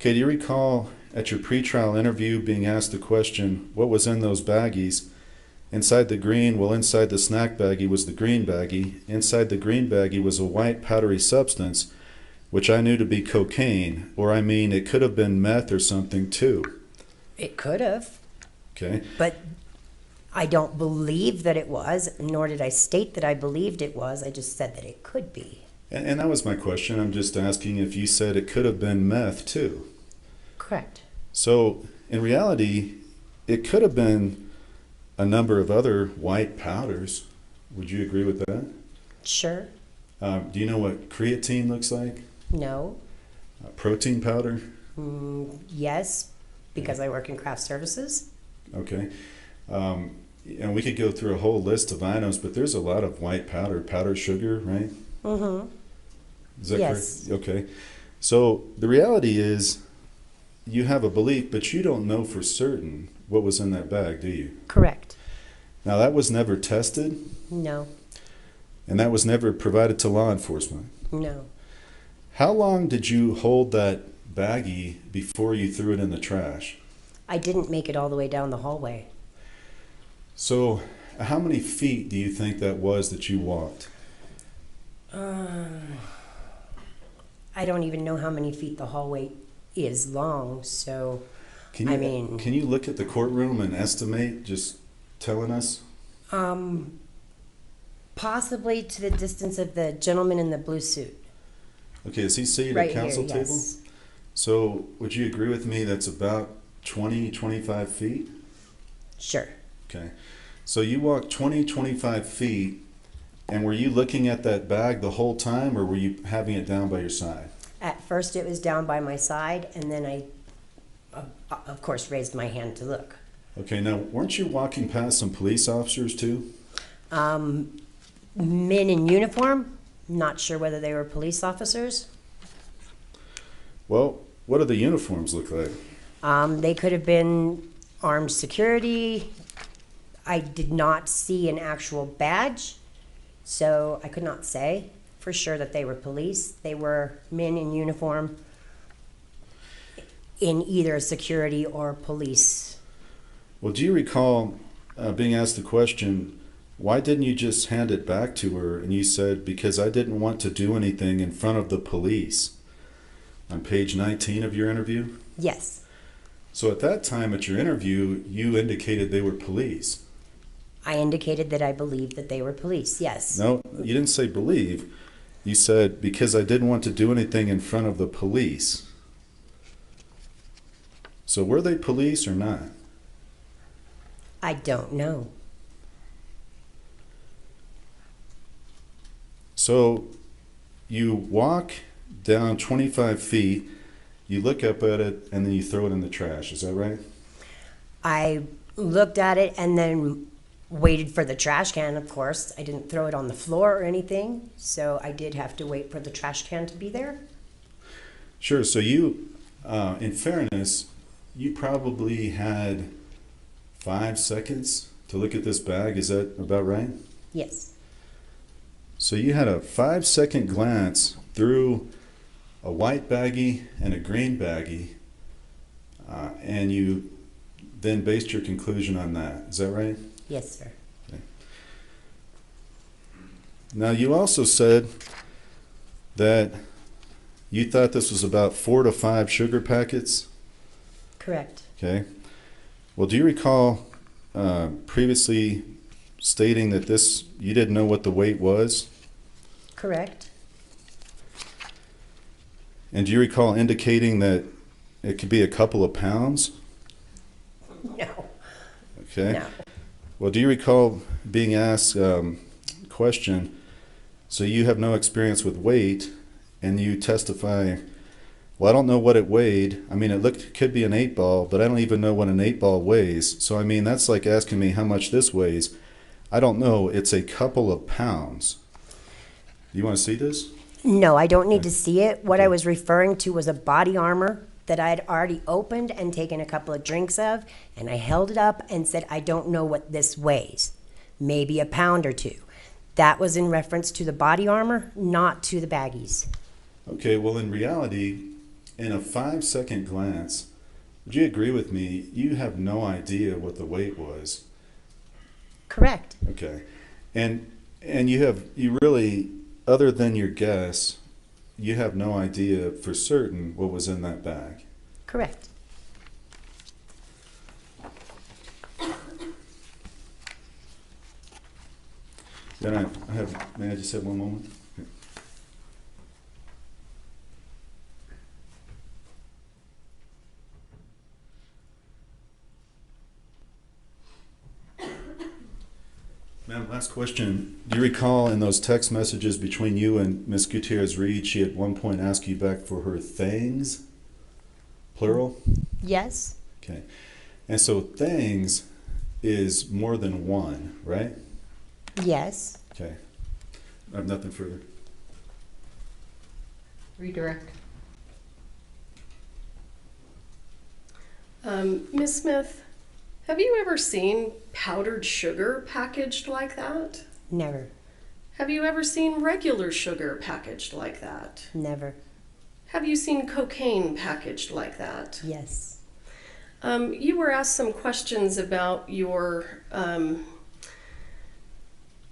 Okay, do you recall at your pretrial interview being asked the question, what was in those baggies? Inside the snack baggie was the green baggie. Inside the green baggie was a white powdery substance, which I knew to be cocaine, or I mean, it could have been meth or something too. It could have. Okay. But I don't believe that it was, nor did I state that I believed it was. I just said that it could be. And that was my question. I'm just asking if you said it could have been meth too. Correct. So, in reality, it could have been a number of other white powders. Would you agree with that? Sure. Do you know what creatine looks like? No. Protein powder? Yes, because I work in craft services. Okay. And we could go through a whole list of items, but there's a lot of white powder sugar, right? Mm-hmm. Is that Yes. correct? Okay. So the reality is you have a belief, but you don't know for certain what was in that bag, do you? Correct. Now, that was never tested, No. and that was never provided to law enforcement. No. How long did you hold that baggie before you threw it in the trash? I didn't make it all the way down the hallway. So how many feet do you think that was that you walked? I don't even know how many feet the hallway is long, so Can you look at the courtroom and estimate, just telling us? possibly to the distance of the gentleman in the blue suit. Okay, is he seated Right at counsel here, table? yes. So would you agree with me that's about 25 feet? Sure. Okay. So you walked 25 feet, and were you looking at that bag the whole time, or were you having it down by your side? At first it was down by my side, and then I, of course, raised my hand to look. Okay, now weren't you walking past some police officers too? Men in uniform, not sure whether they were police officers. Well, what do the uniforms look like? They could have been armed security. I did not see an actual badge, so I could not say for sure that they were police. They were men in uniform in either security or police. Well, do you recall being asked the question, why didn't you just hand it back to her? And you said, because I didn't want to do anything in front of the police. On page 19 of your interview? Yes. So at that time at your interview, you indicated they were police. I indicated that I believed that they were police, yes. No, you didn't say believe. You said, because I didn't want to do anything in front of the police. So were they police or not? I don't know. So you walk down 25 feet, you look up at it, and then you throw it in the trash. Is that right? I looked at it and then waited for the trash can, of course. I didn't throw it on the floor or anything, so I did have to wait for the trash can to be there. Sure. So you, in fairness, you probably had 5 seconds to look at this bag. Is that about right? Yes. So you had a 5-second glance through a white baggie and a green baggie, and you then based your conclusion on that. Is that right? Yes, sir. Okay. Now you also said that you thought this was about 4 to 5 sugar packets. Correct. Okay. Well, do you recall previously stating that you didn't know what the weight was? Correct. And do you recall indicating that it could be a couple of pounds? No. Okay. No. Well, do you recall being asked question, so you have no experience with weight, and you testify, well, I don't know what it weighed. I mean, could be an 8-ball, but I don't even know what an 8-ball weighs. So, I mean, that's like asking me how much this weighs. I don't know. It's a couple of pounds. You want to see this? No, I don't need to see it. What I was referring to was a body armor that I had already opened and taken a couple of drinks of, and I held it up and said, I don't know what this weighs. Maybe a pound or two. That was in reference to the body armor, not to the baggies. Okay, well, in reality, in a 5-second glance, would you agree with me? You have no idea what the weight was. Correct. Okay, and you really, other than your guess, you have no idea for certain what was in that bag. Correct. Then may I just have one moment? Ma'am, last question. Do you recall in those text messages between you and Miss Gutierrez-Reed, she at one point asked you back for her things? Plural? Yes. Okay. And so things is more than one, right? Yes. Okay. I have nothing further. Redirect. Ms. Smith, have you ever seen powdered sugar packaged like that? Never. Have you ever seen regular sugar packaged like that? Never. Have you seen cocaine packaged like that? Yes. You were asked some questions about your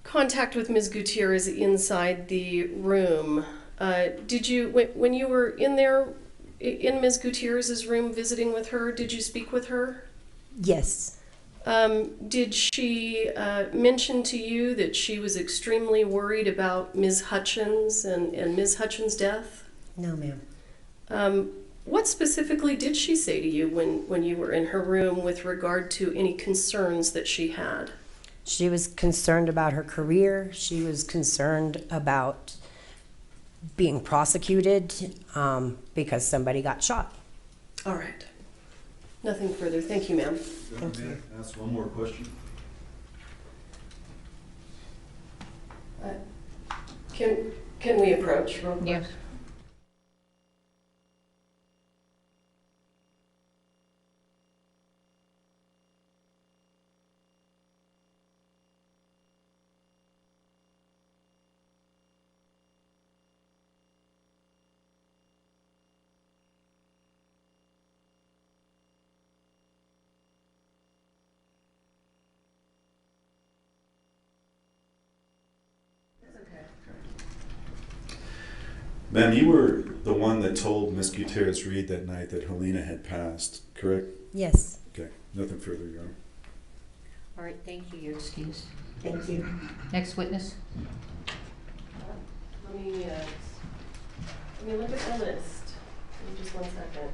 contact with Ms. Gutierrez inside the room. Did you, when you were in there, in Ms. Gutierrez's room visiting with her, did you speak with her? Yes. Did she mention to you that she was extremely worried about Ms. Hutchins and Ms. Hutchins' death? No, ma'am. What specifically did she say to you when you were in her room with regard to any concerns that she had? She was concerned about her career. She was concerned about being prosecuted because somebody got shot. All right. Nothing further. Thank you, ma'am. Thank you. Ask one more question. Can we approach real quick? Yes. Ma'am, you were the one that told Miss Gutierrez-Reed that night that Halyna had passed, correct? Yes. Okay, nothing further, Your Honor. All right, thank you. You're excused. Thank you. Next witness. Let me look at the list. Give me just 1 second.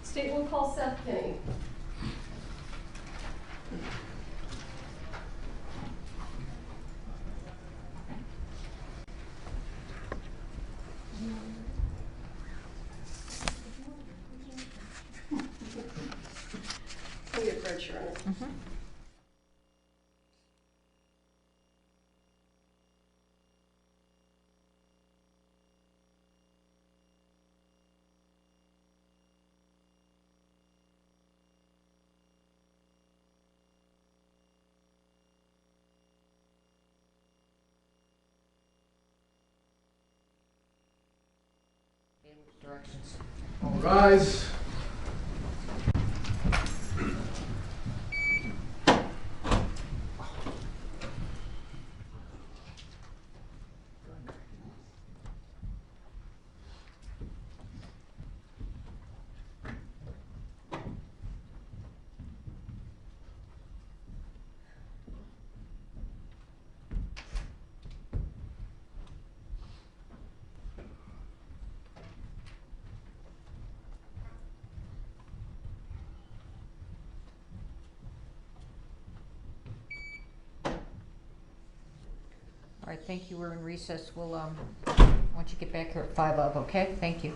State will call Seth Kenny. Can we approach Your Honor? Directions. All rise. All right, thank you. We're in recess. We'll, once you get back here at 5 of, okay? Thank you.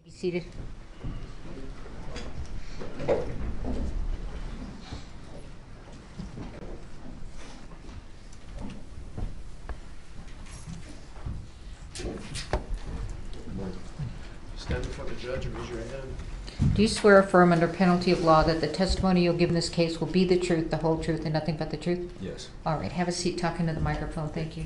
Be seated. Stand before the judge and raise your right hand. Do you swear or affirm under penalty of law that the testimony you'll give in this case will be the truth, the whole truth, and nothing but the truth? Yes. All right, have a seat, talk into the microphone. Thank you.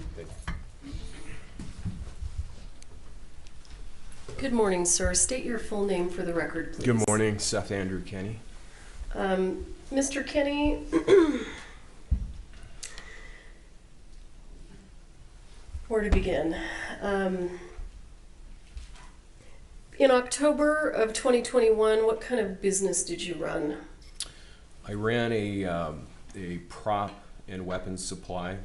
Good morning, sir. State your full name for the record, please. Good morning, Seth Andrew Kenny. Mr. Kenny, where to begin? In October of 2021, what kind of business did you run? I ran a prop and weapons supply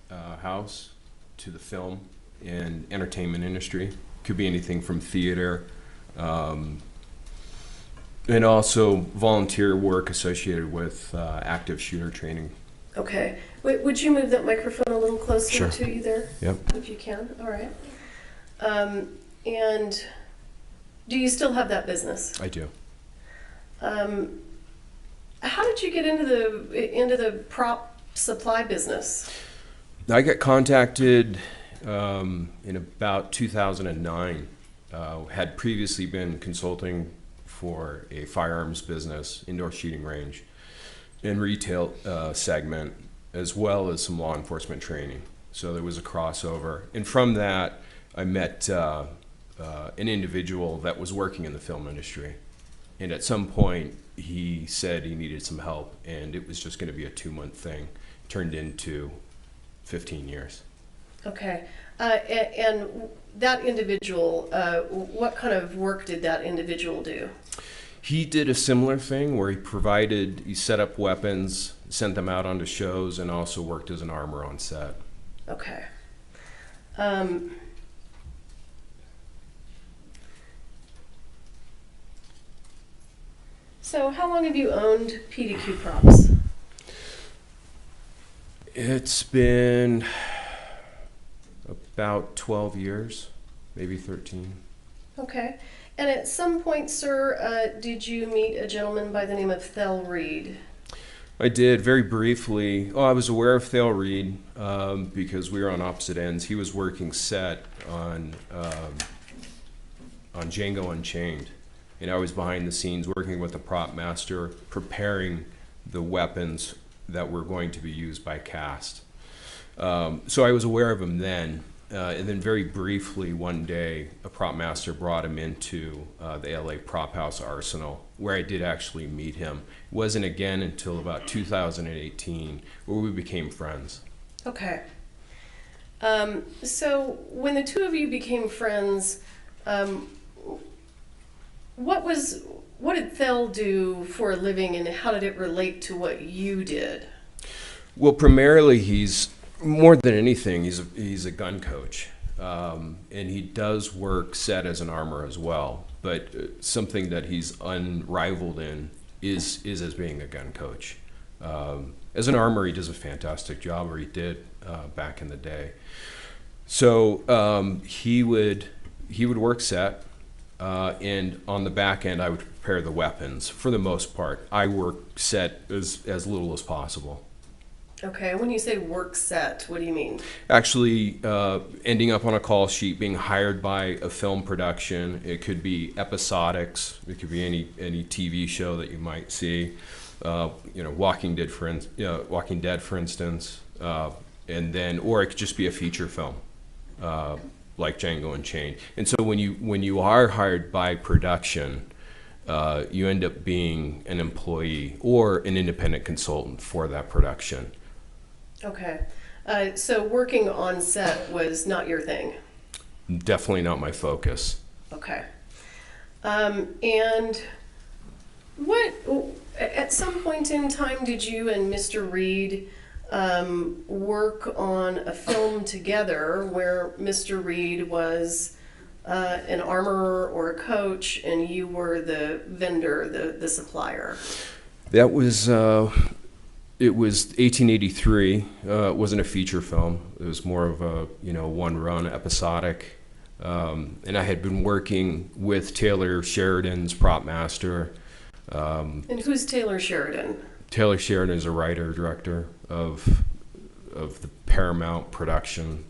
house to the film and entertainment industry. Could be anything from theater, and also volunteer work associated with active shooter training. Okay. Wait, would you move that microphone a little closer Sure. to you there? Yep. If you can. All right. And do you still have that business? I do. How did you get into the prop supply business? I got contacted in about 2009. Had previously been consulting for a firearms business, indoor shooting range, and retail segment, as well as some law enforcement training. So there was a crossover. And from that, I met an individual that was working in the film industry. And at some point, he said he needed some help, and it was just going to be a 2-month thing. Turned into 15 years. Okay. And that individual, what kind of work did that individual do? He did a similar thing where he set up weapons, sent them out onto shows, and also worked as an armor on set. Okay. So how long have you owned PDQ props? It's been about 12 years, maybe 13. Okay. And at some point, sir, did you meet a gentleman by the name of Thel Reed? I did, very briefly. I was aware of Thale Reed because we were on opposite ends. He was working set on Django Unchained. And I was behind the scenes working with the prop master, preparing the weapons that were going to be used by cast. So I was aware of him then. And then very briefly one day, a prop master brought him into the LA Prop House Arsenal, where I did actually meet him. It wasn't again until about 2018 where we became friends. Okay. So when the two of you became friends, what did Thel do for a living, and how did it relate to what you did? Well, primarily he's, more than anything, he's a gun coach. And he does work set as an armor as well. But something that he's unrivaled in is as being a gun coach. As an armor, he does a fantastic job, or he did back in the day. So he would work set, and on the back end, I would prepare the weapons. For the most part, I work set as little as possible. Okay, when you say work set, what do you mean? Actually, ending up on a call sheet, being hired by a film production. It could be episodics. It could be any TV show that you might see. Walking Dead, for instance, and then, or it could just be a feature film, like Django Unchained. And so when you are hired by production, you end up being an employee or an independent consultant for that production. Okay. So working on set was not your thing? Definitely not my focus. Okay. And what, at some point in time, did you and Mr. Reed work on a film together where Mr. Reed was an armorer or a coach and you were the vendor, the supplier? That was, it was 1883. It wasn't a feature film. It was more of a, one-run episodic. And I had been working with Taylor Sheridan's prop master. And who's Taylor Sheridan? Taylor Sheridan is a writer director of the Paramount production,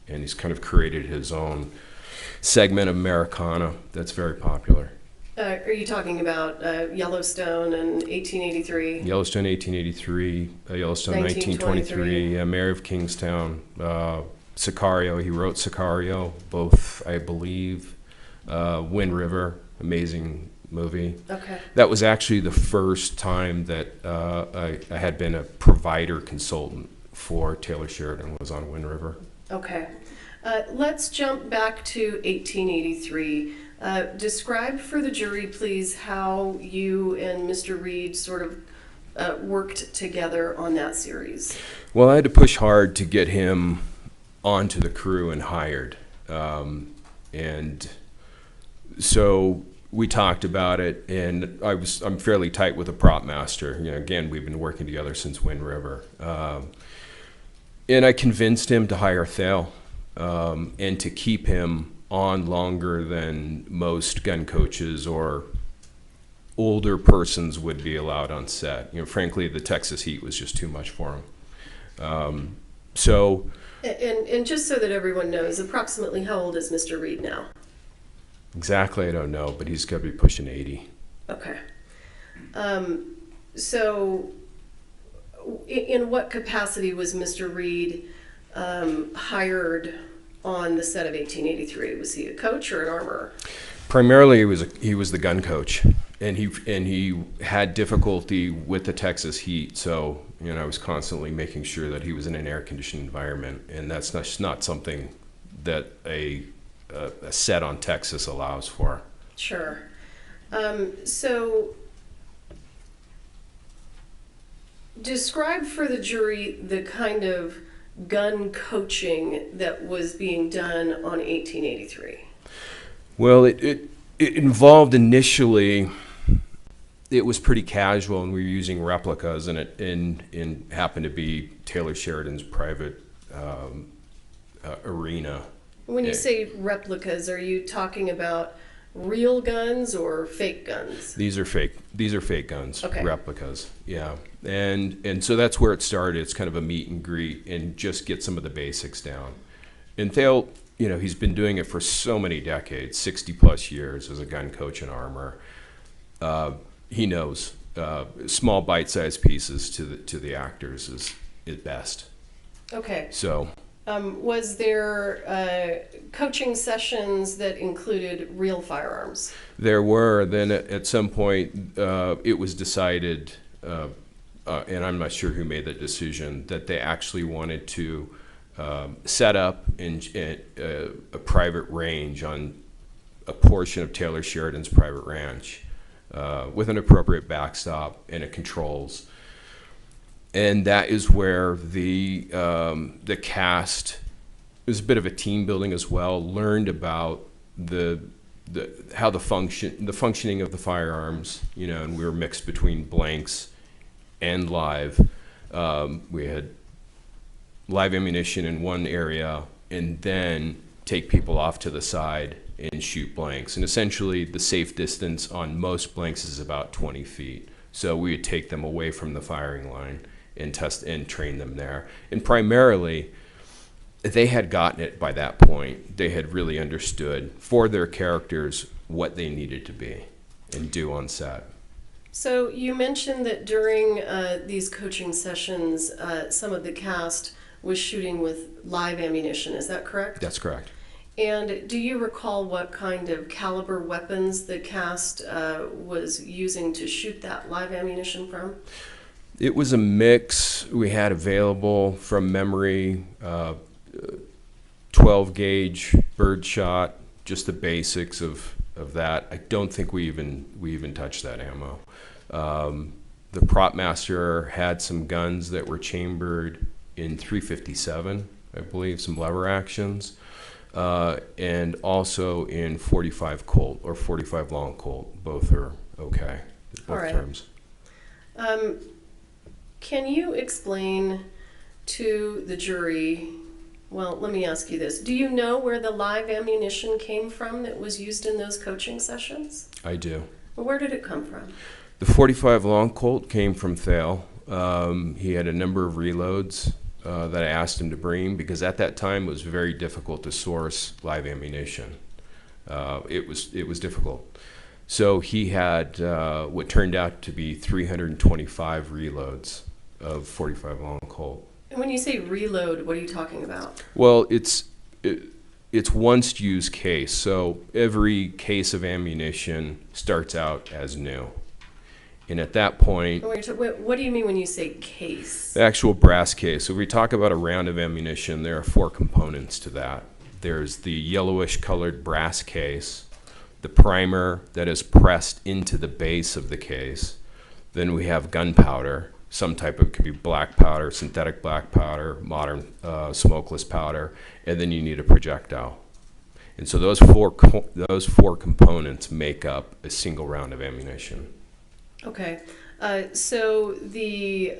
and he's kind of created his own segment of Americana that's very popular. Are you talking about Yellowstone and 1883? Yellowstone 1883, Yellowstone 1923, Mayor of Kingstown, Sicario. He wrote Sicario, both, I believe. Wind River, amazing movie. Okay. That was actually the first time that I had been a provider consultant for Taylor Sheridan, was on Wind River. Okay. Let's jump back to 1883. Describe for the jury, please, how you and Mr. Reed sort of worked together on that series. Well, I had to push hard to get him onto the crew and hired. And so we talked about it, and I'm fairly tight with a prop master. You know, again, we've been working together since Wind River. And I convinced him to hire Thale and to keep him on longer than most gun coaches or older persons would be allowed on set. You know, frankly, the Texas heat was just too much for him. And just so that everyone knows, approximately how old is Mr. Reed now? Exactly, I don't know, but he's got to be pushing 80. Okay. So in what capacity was Mr. Reed hired on the set of 1883? Was he a coach or an armorer? Primarily, he was the gun coach, and he had difficulty with the Texas heat. So, you know, I was constantly making sure that he was in an air-conditioned environment, and that's not something that a set on Texas allows for. Sure. So describe for the jury the kind of gun coaching that was being done on 1883. Well, it involved initially, it was pretty casual, and we were using replicas, and it happened to be Taylor Sheridan's private arena. When you say replicas, are you talking about real guns or fake guns? These are fake. These are fake guns. Okay. Replicas. Yeah. And so that's where it started. It's kind of a meet and greet and just get some of the basics down. And Thale, you know, he's been doing it for so many decades, 60 plus years as a gun coach and armorer. He knows small bite-sized pieces to the actors is best. Okay. So. Was there coaching sessions that included real firearms? There were. Then at some point, it was decided, and I'm not sure who made that decision, that they actually wanted to set up a private range on a portion of Taylor Sheridan's private ranch with an appropriate backstop and it controls. And that is where the cast, it was a bit of a team building as well, learned about how the functioning of the firearms, you know, and we were mixed between blanks and live. We had live ammunition in one area and then take people off to the side and shoot blanks. And essentially the safe distance on most blanks is about 20 feet. So we would take them away from the firing line and test and train them there. And primarily, they had gotten it by that point. They had really understood for their characters what they needed to be and do on set. So you mentioned that during these coaching sessions, some of the cast was shooting with live ammunition. Is that correct? That's correct. And do you recall what kind of caliber weapons the cast was using to shoot that live ammunition from? It was a mix we had available from memory, 12 gauge birdshot, just the basics of that. I don't think we even touched that ammo. The prop master had some guns that were chambered in .357, I believe, some lever actions, and also in .45 Colt or .45 long Colt. Both are okay. Both All right. terms. Can you explain to the jury Well, let me ask you this. Do you know where the live ammunition came from that was used in those coaching sessions? I do. Well, where did it come from? The 45 long Colt came from Thale. He had a number of reloads that I asked him to bring because at that time it was very difficult to source live ammunition. It was difficult. So he had what turned out to be 325 reloads of 45 long Colt. And when you say reload, what are you talking about? Well, it's once used case. So every case of ammunition starts out as new. And at that point, What do you mean when you say case? the actual brass case. So if we talk about a round of ammunition, there are 4 components to that. There's the yellowish colored brass case, the primer that is pressed into the base of the case. Then we have gunpowder, some type of, could be black powder, synthetic black powder, modern smokeless powder, and then you need a projectile. And so those four components make up a single round of ammunition. Okay, so the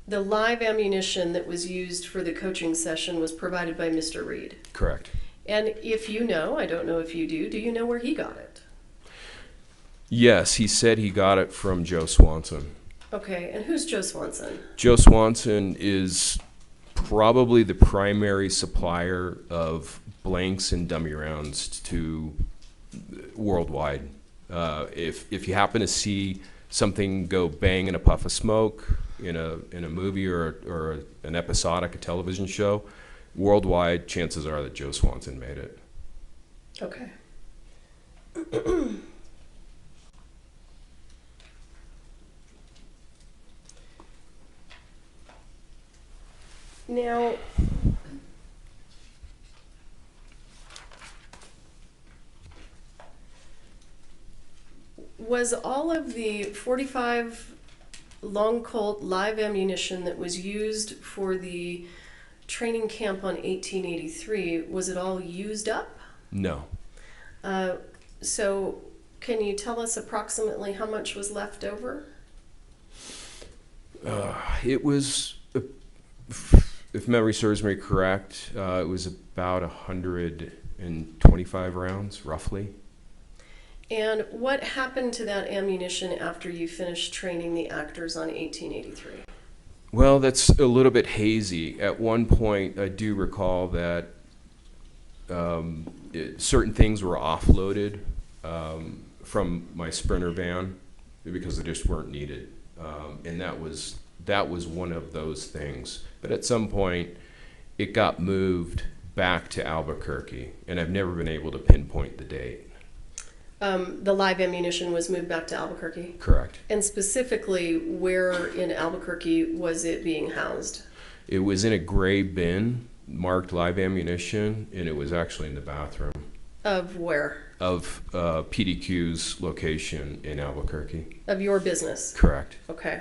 live ammunition that was used for the coaching session was provided by Mr. Reed. Correct. And if you know, I don't know if you do you know where he got it? Yes, he said he got it from Joe Swanson. Okay, and who's Joe Swanson? Joe Swanson is probably the primary supplier of blanks and dummy rounds to worldwide. If you happen to see something go bang in a puff of smoke in a movie or an episodic, a television show, worldwide, chances are that Joe Swanson made it. Okay. Now, was all of the 45 long Colt live ammunition that was used for the training camp on 1883, was it all used up? No. So can you tell us approximately how much was left over? It was, if memory serves me correct, it was about 125 rounds, roughly. And what happened to that ammunition after you finished training the actors on 1883? Well, that's a little bit hazy. At one point, I do recall that certain things were offloaded from my Sprinter van because they just weren't needed, and that was one of those things. But at some point, it got moved back to Albuquerque, and I've never been able to pinpoint the date. The live ammunition was moved back to Albuquerque? Correct. And specifically, where in Albuquerque was it being housed? It was in a gray bin marked live ammunition, and it was actually in the bathroom. Of where? Of PDQ's location in Albuquerque. Of your business? Correct. Okay.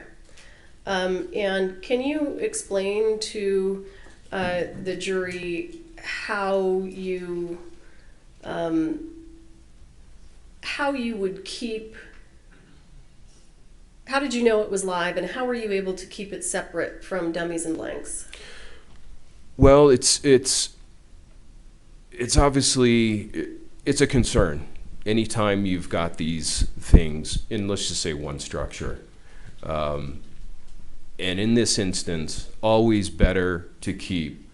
And can you explain to the jury how you would keep, how did you know it was live, and how were you able to keep it separate from dummies and blanks? Well, it's obviously, it's a concern anytime you've got these things in, let's just say, one structure. And in this instance, always better to keep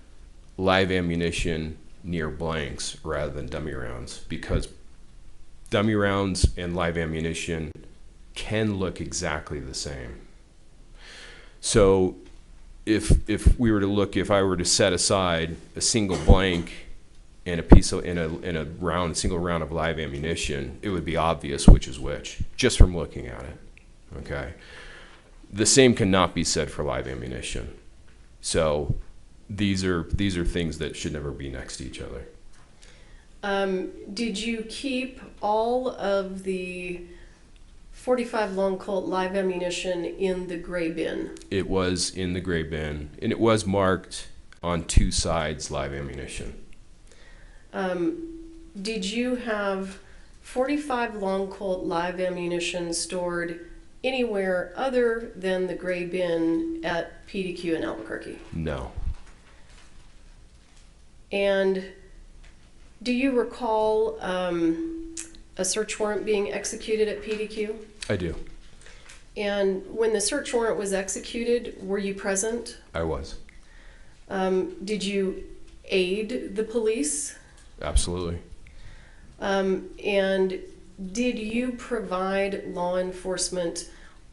live ammunition near blanks rather than dummy rounds, because dummy rounds and live ammunition can look exactly the same. So if we were to look, if I were to set aside a single blank and a piece of, in a single round of live ammunition, it would be obvious which is which, just from looking at it, okay? The same cannot be said for live ammunition. So these are things that should never be next to each other. Did you keep all of the 45 long Colt live ammunition in the gray bin? It was in the gray bin, and it was marked on 2 sides live ammunition. Did you have 45 long Colt live ammunition stored anywhere other than the gray bin at PDQ in Albuquerque? No. And do you recall a search warrant being executed at PDQ? I do. And when the search warrant was executed, were you present? I was. Did you aid the police? Absolutely. And did you provide law enforcement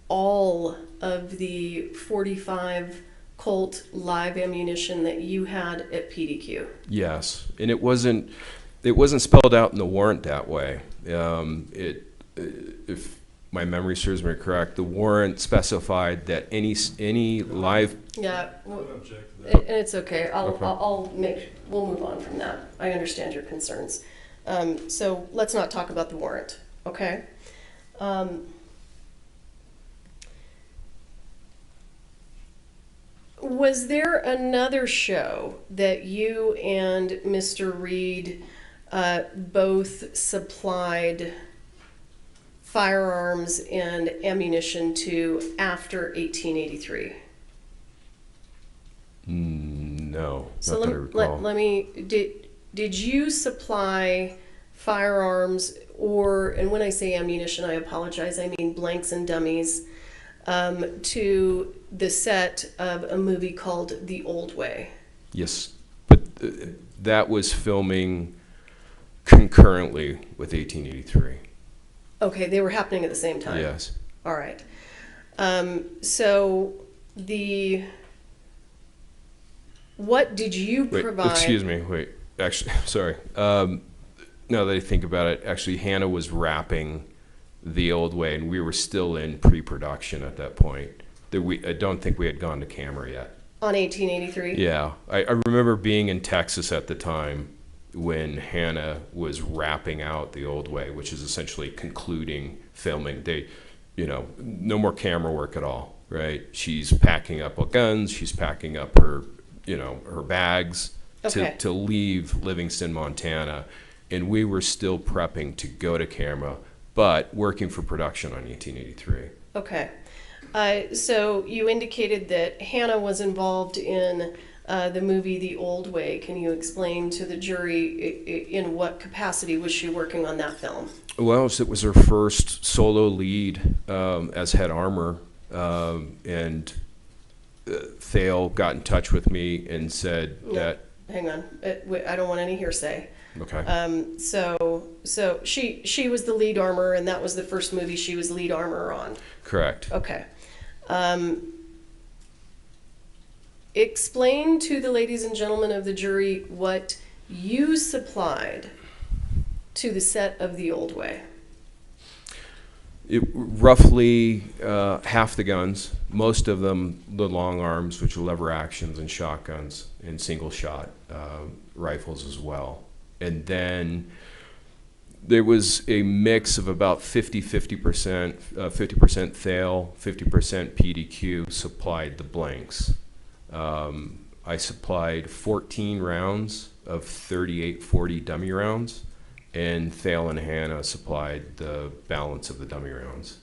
all of the 45 Colt live ammunition that you had at PDQ? Yes, and it wasn't spelled out in the warrant that way. If my memory serves me correct, the warrant specified that any live. Yeah, well, and it's okay. We'll move on from that. I understand your concerns. So let's not talk about the warrant, okay? Was there another show that you and Mr. Reed both supplied firearms and ammunition to after 1883? No, So not that I recall. let me, did you supply firearms or, and when I say ammunition, I apologize, I mean blanks and dummies, to the set of a movie called The Old Way? Yes, but that was filming concurrently with 1883. Okay, they were happening at the same time? Yes. All right. So what did you Wait, provide? excuse me, wait, actually, sorry. Now that I think about it, actually Hannah was wrapping The Old Way and we were still in pre-production at that point. I don't think we had gone to camera yet. On 1883? Yeah, I remember being in Texas at the time when Hannah was wrapping out The Old Way, which is essentially concluding filming. No more camera work at all, right? She's packing up her guns, she's packing up her bags to leave Livingston, Montana, and we were still prepping to go to camera, but working for production on 1883. Okay. So you indicated that Hannah was involved in the movie The Old Way. Can you explain to the jury in what capacity was she working on that film? Well, it was her first solo lead as head armor, and Thale got in touch with me and said that... Hang on, I don't want any hearsay. Okay. So she was the lead armor, and that was the first movie she was lead armor on? Correct. Okay. Explain to the ladies and gentlemen of the jury what you supplied to the set of The Old Way. Roughly half the guns, most of them the long arms, which are lever actions, and shotguns, and single shot rifles as well. And then there was a mix of about 50% Thale, 50% PDQ supplied the blanks. I supplied 14 rounds of 38-40 dummy rounds, and Thale and Hannah supplied the balance of the dummy rounds.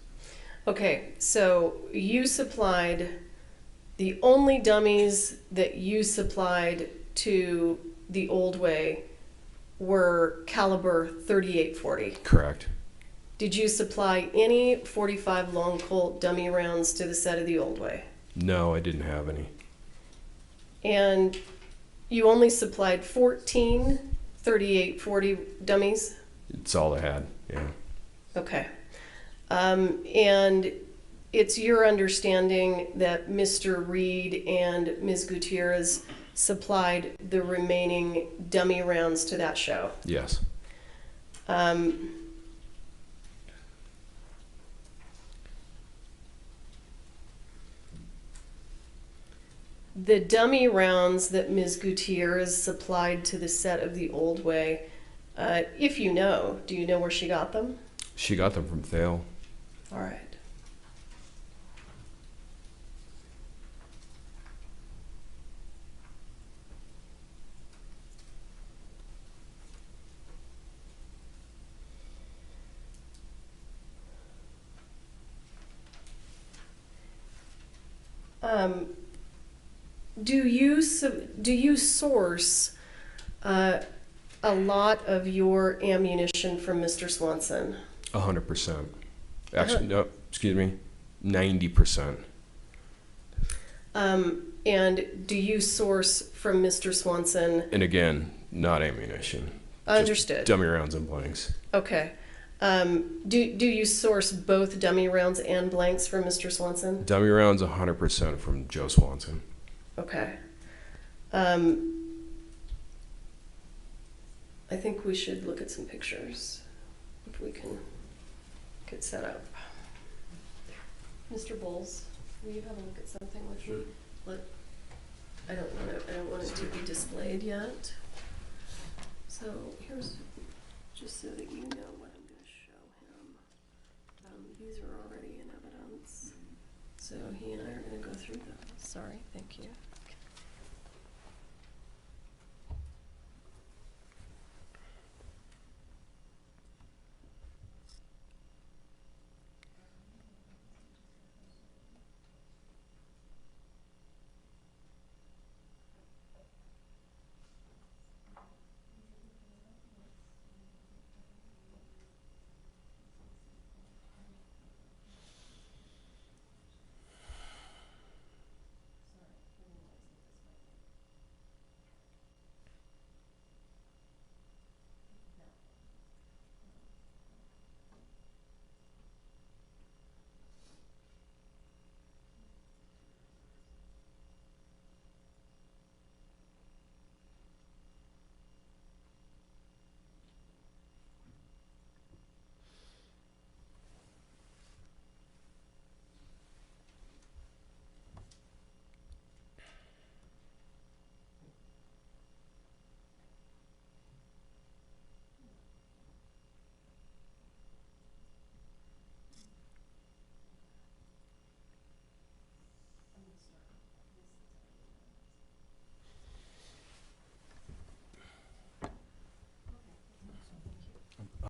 Okay, so you supplied, the only dummies that you supplied to The Old Way were caliber 38-40. Correct. Did you supply any 45 long Colt dummy rounds to the set of The Old Way? No, I didn't have any. And you only supplied 14 38-40 dummies? It's all I had, yeah. Okay. And it's your understanding that Mr. Reed and Ms. Gutierrez supplied the remaining dummy rounds to that show? Yes. The dummy rounds that Ms. Gutierrez supplied to the set of The Old Way, if you know, do you know where she got them? She got them from Thale. All right. Do you source a lot of your ammunition from Mr. Swanson? 100%. Actually, no, excuse me, 90%. And do you source from Mr. Swanson? And again, not ammunition. Understood. Just dummy rounds and blanks. Okay. Do you source both dummy rounds and blanks from Mr. Swanson? Dummy rounds 100% from Joe Swanson. Okay. I think we should look at some pictures if we can get set up. Mr. Bowles, will you have a look at something with me? I don't want it to be displayed yet. So here's, just so that you know what I'm going to show him. These are already in evidence. So he and I are going to go through them. Sorry, thank you.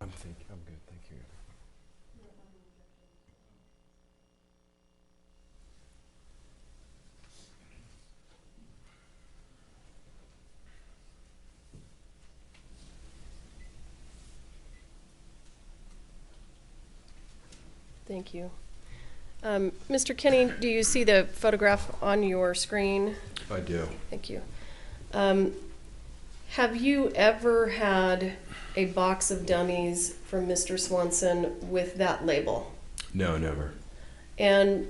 I'm good, thank you. Thank you. Mr. Kinney, do you see the photograph on your screen? I do. Thank you. Have you ever had a box of dummies from Mr. Swanson with that label? No, never. And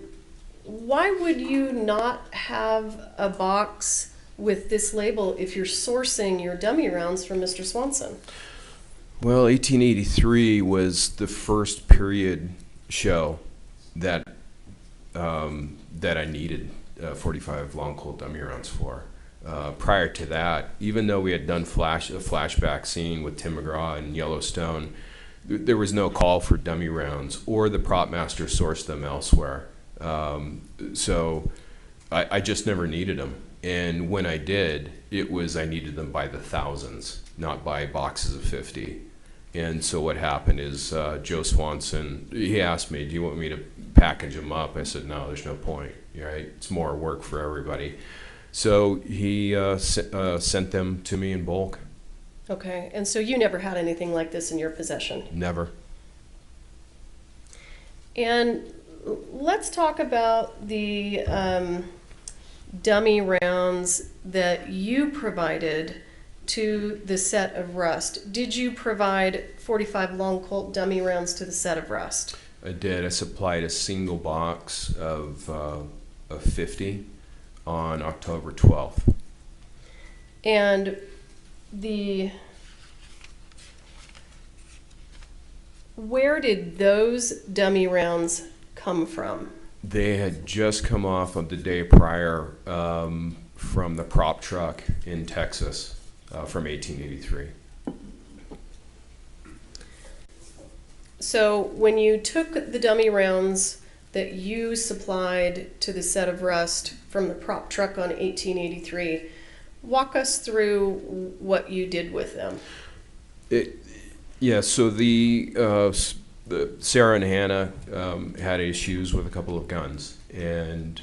why would you not have a box with this label if you're sourcing your dummy rounds from Mr. Swanson? Well, 1883 was the first period show that that I needed 45 long Colt dummy rounds for. Prior to that, even though we had done a flashback scene with Tim McGraw in Yellowstone, there was no call for dummy rounds, or the prop master sourced them elsewhere. So I just never needed them. And when I did, I needed them by the thousands, not by boxes of 50. And so what happened is Joe Swanson, he asked me, do you want me to package them up? I said, no, there's no point, right? It's more work for everybody. So he sent them to me in bulk. Okay, and so you never had anything like this in your possession? Never. And let's talk about the dummy rounds that you provided to the set of Rust. Did you provide 45 long Colt dummy rounds to the set of Rust? I did. I supplied a single box of 50 on October 12th. And where did those dummy rounds come from? They had just come off of the day prior from the prop truck in Texas from 1883. So when you took the dummy rounds that you supplied to the set of Rust from the prop truck on 1883, walk us through what you did with them. Yeah, so the Sarah and Hannah had issues with a couple of guns, and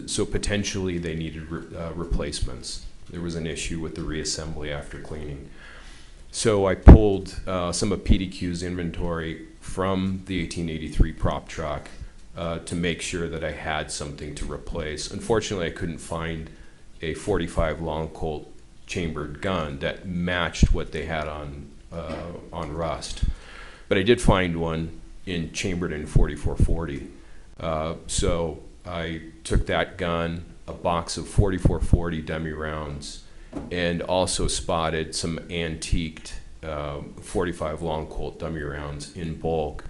so potentially they needed replacements. There was an issue with the reassembly after cleaning. So I pulled some of PDQ's inventory from the 1883 prop truck to make sure that I had something to replace. Unfortunately, I couldn't find a 45 long Colt chambered gun that matched what they had on Rust, but I did find one chambered in 4440. So I took that gun, a box of 4440 dummy rounds, and also spotted some antiqued 45 long Colt dummy rounds in bulk,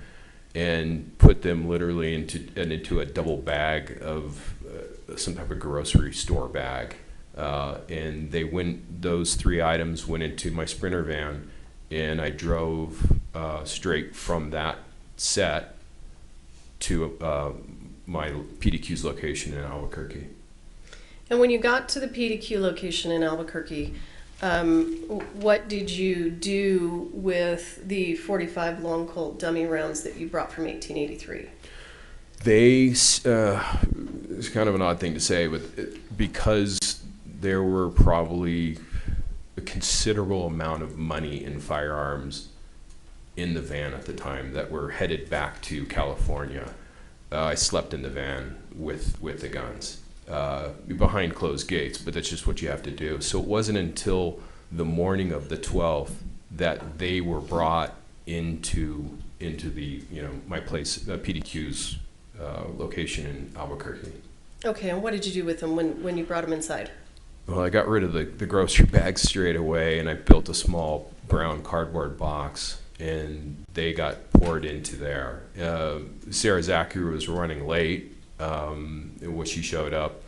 and put them literally into a double bag of some type of grocery store bag. And those 3 items went into my Sprinter van, and I drove straight from that set to my PDQ's location in Albuquerque. And when you got to the PDQ location in Albuquerque, what did you do with the 45 long Colt dummy rounds that you brought from 1883? It's kind of an odd thing to say, but because there were probably a considerable amount of money in firearms in the van at the time that were headed back to California, I slept in the van with the guns behind closed gates, but that's just what you have to do. So it wasn't until the morning of the 12th that they were brought into the my place, PDQ's location in Albuquerque. Okay, and what did you do with them when you brought them inside? Well, I got rid of the grocery bags straight away, and I built a small brown cardboard box, and they got poured into there. Sarah Zachary was running late. When she showed up,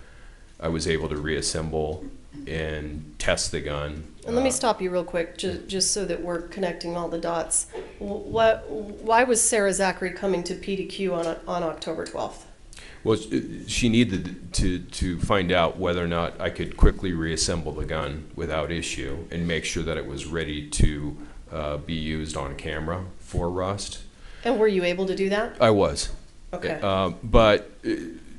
I was able to reassemble and test the gun. And let me stop you real quick, just so that we're connecting all the dots. Why was Sarah Zachary coming to PDQ on October 12th? Well, she needed to find out whether or not I could quickly reassemble the gun without issue and make sure that it was ready to be used on camera for Rust. And were you able to do that? I was. Okay. But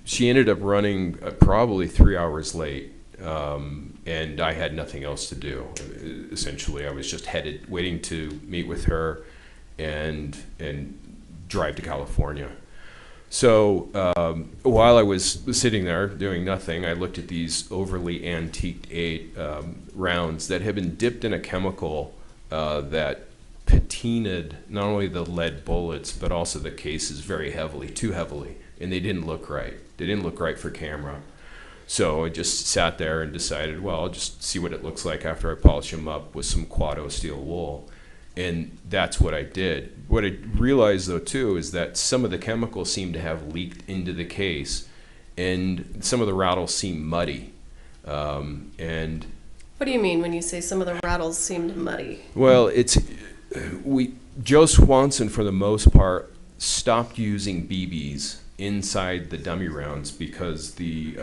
she ended up running probably 3 hours late, and I had nothing else to do. Essentially, I was just waiting to meet with her and drive to California. So while I was sitting there doing nothing, I looked at these overly antiqued rounds that had been dipped in a chemical that patinaed not only the lead bullets, but also the cases very heavily, too heavily, and they didn't look right. They didn't look right for camera. So I just sat there and decided, well, I'll just see what it looks like after I polish them up with some Quado steel wool. And that's what I did. What I realized, though, too, is that some of the chemicals seemed to have leaked into the case, and some of the rattles seemed muddy. And what do you mean when you say some of the rattles seemed muddy? Well, Joe Swanson, for the most part, stopped using BBs inside the dummy rounds because the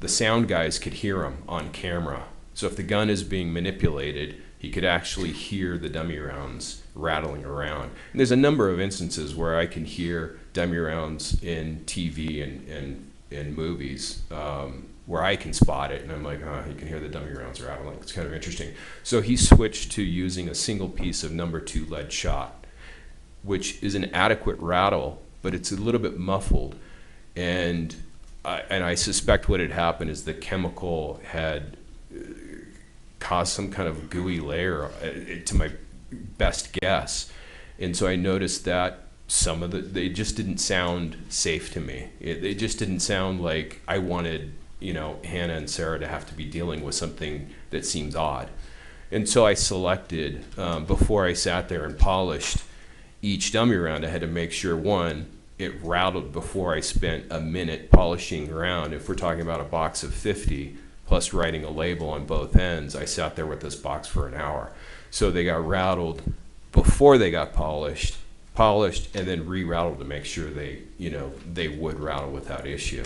sound guys could hear them on camera. So if the gun is being manipulated, he could actually hear the dummy rounds rattling around. And there's a number of instances where I can hear dummy rounds in TV and movies where I can spot it, and I'm like, oh, you can hear the dummy rounds rattling. It's kind of interesting. So he switched to using a single piece of number 2 lead shot, which is an adequate rattle, but it's a little bit muffled. And I suspect what had happened is the chemical had caused some kind of gooey layer, to my best guess. And so I noticed that they just didn't sound safe to me. They just didn't sound like I wanted, Hannah and Sarah to have to be dealing with something that seems odd. And so I selected, before I sat there and polished each dummy round, I had to make sure, one, it rattled before I spent a minute polishing around. If we're talking about a box of 50, plus writing a label on both ends, I sat there with this box for an hour. So they got rattled before they got polished, and then re-rattled to make sure they would rattle without issue,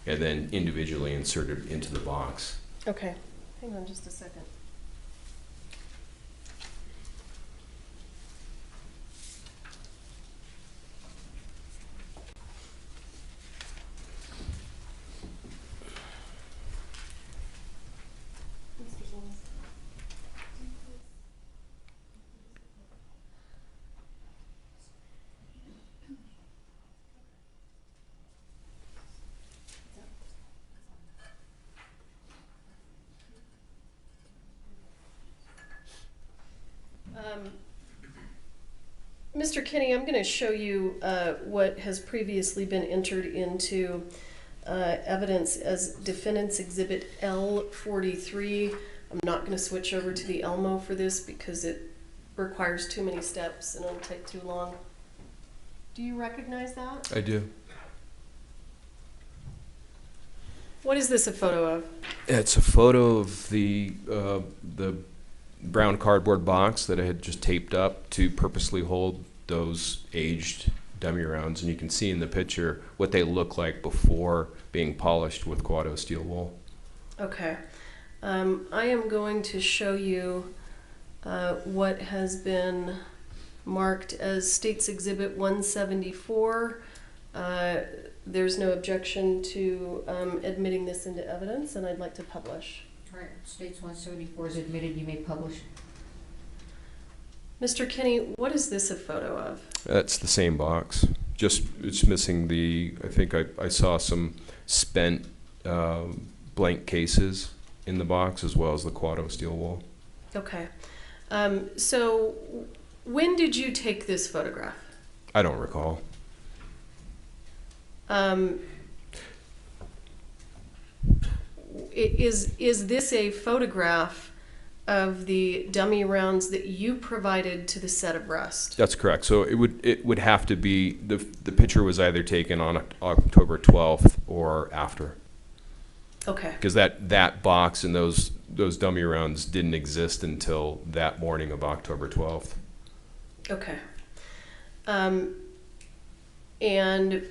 and then individually inserted into the box. Okay, hang on just a second. Mr. Kinney, I'm going to show you what has previously been entered into evidence as Defendant's Exhibit L43. I'm not going to switch over to the Elmo for this because it requires too many steps and it'll take too long. Do you recognize that? I do. What is this a photo of? It's a photo of the brown cardboard box that I had just taped up to purposely hold those aged dummy rounds, and you can see in the picture what they look like before being polished with Quado steel wool. Okay. I am going to show you what has been marked as State's Exhibit 174. There's no objection to admitting this into evidence, and I'd like to publish. All right, States 174 is admitted, you may publish. Mr. Kinney, what is this a photo of? That's the same box. Just it's missing the. I think I saw some spent blank cases in the box as well as the Quado steel wool. Okay. So when did you take this photograph? I don't recall. Is this a photograph of the dummy rounds that you provided to the set of Rust? That's correct. So it would have to be the picture was either taken on October 12th or after. Okay. Because that box and those dummy rounds didn't exist until that morning of October 12th. Okay. And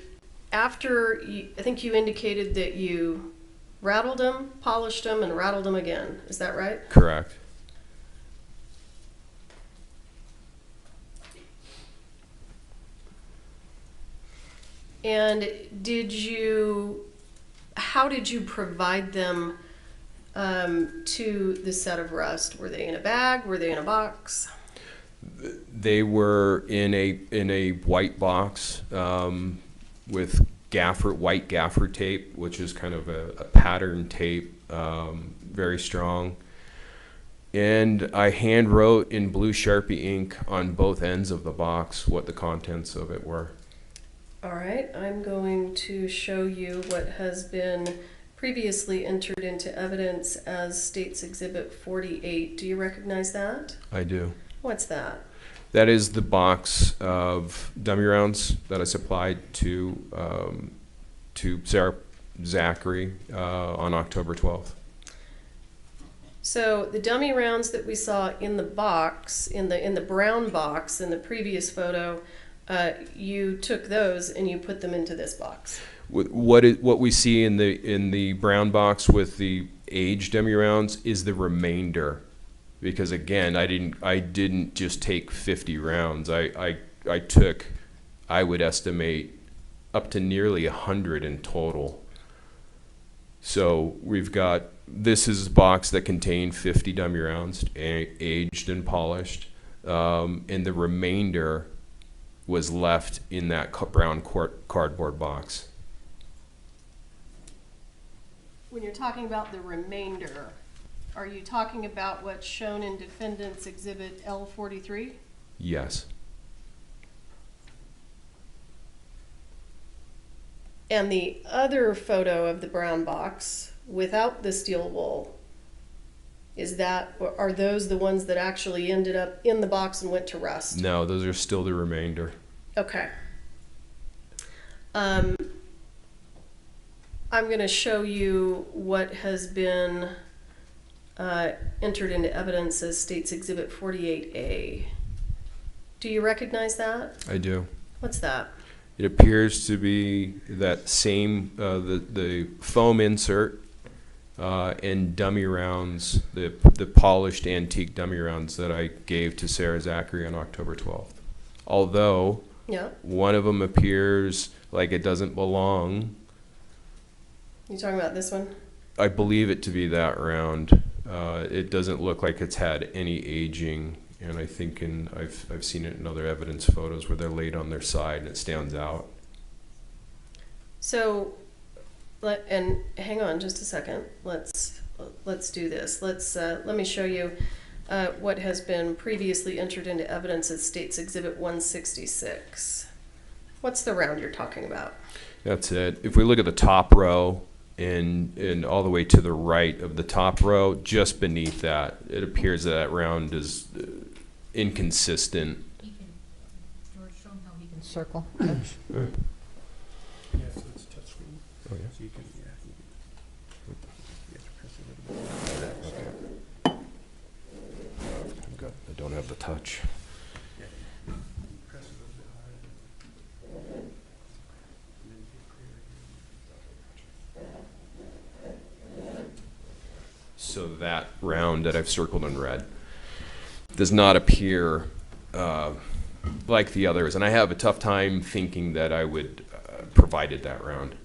after, I think you indicated that you rattled them, polished them, and rattled them again. Is that right? Correct. And how did you provide them to the set of Rust? Were they in a bag? Were they in a box? They were in a white box with white gaffer tape, which is kind of a pattern tape, very strong. And I hand wrote in blue Sharpie ink on both ends of the box what the contents of it were. All right, I'm going to show you what has been previously entered into evidence as State's Exhibit 48. Do you recognize that? I do. What's that? That is the box of dummy rounds that I supplied to Sarah Zachary on October 12th. So the dummy rounds that we saw in the box, in the brown box in the previous photo, you took those and you put them into this box. What we see in the brown box with the aged dummy rounds is the remainder. Because again, I didn't just take 50 rounds. I took, I would estimate, up to nearly 100 in total. So we've got, this is a box that contained 50 dummy rounds, aged and polished, and the remainder was left in that brown cardboard box. When you're talking about the remainder, are you talking about what's shown in Defendant's Exhibit L43? Yes. And the other photo of the brown box without the steel wool, are those the ones that actually ended up in the box and went to Rust? No, those are still the remainder. Okay. I'm going to show you what has been entered into evidence as State's Exhibit 48A. Do you recognize that? I do. What's that? It appears to be that same, the foam insert and dummy rounds, the polished antique dummy rounds that I gave to Sarah Zachary on October 12th. Although Yeah. one of them appears like it doesn't belong. You talking about this one? I believe it to be that round. It doesn't look like it's had any aging, and I think I've seen it in other evidence photos where they're laid on their side and it stands out. So, and hang on just a second. Let's do this. Let me show you. what has been previously entered into evidence as States Exhibit 166. What's the round you're talking about? That's it. If we look at the top row and all the way to the right of the top row, just beneath that, it appears that round is inconsistent. George, show him how he can circle. Oops. Yeah, so it's a touch screen. Oh, yeah. So you can, you have to press a little bit. I don't have the touch. Yeah. Press a little bit harder. And then hit clear again. So that round that I've circled in red does not appear like the others, and I have a tough time thinking that I would provided that round.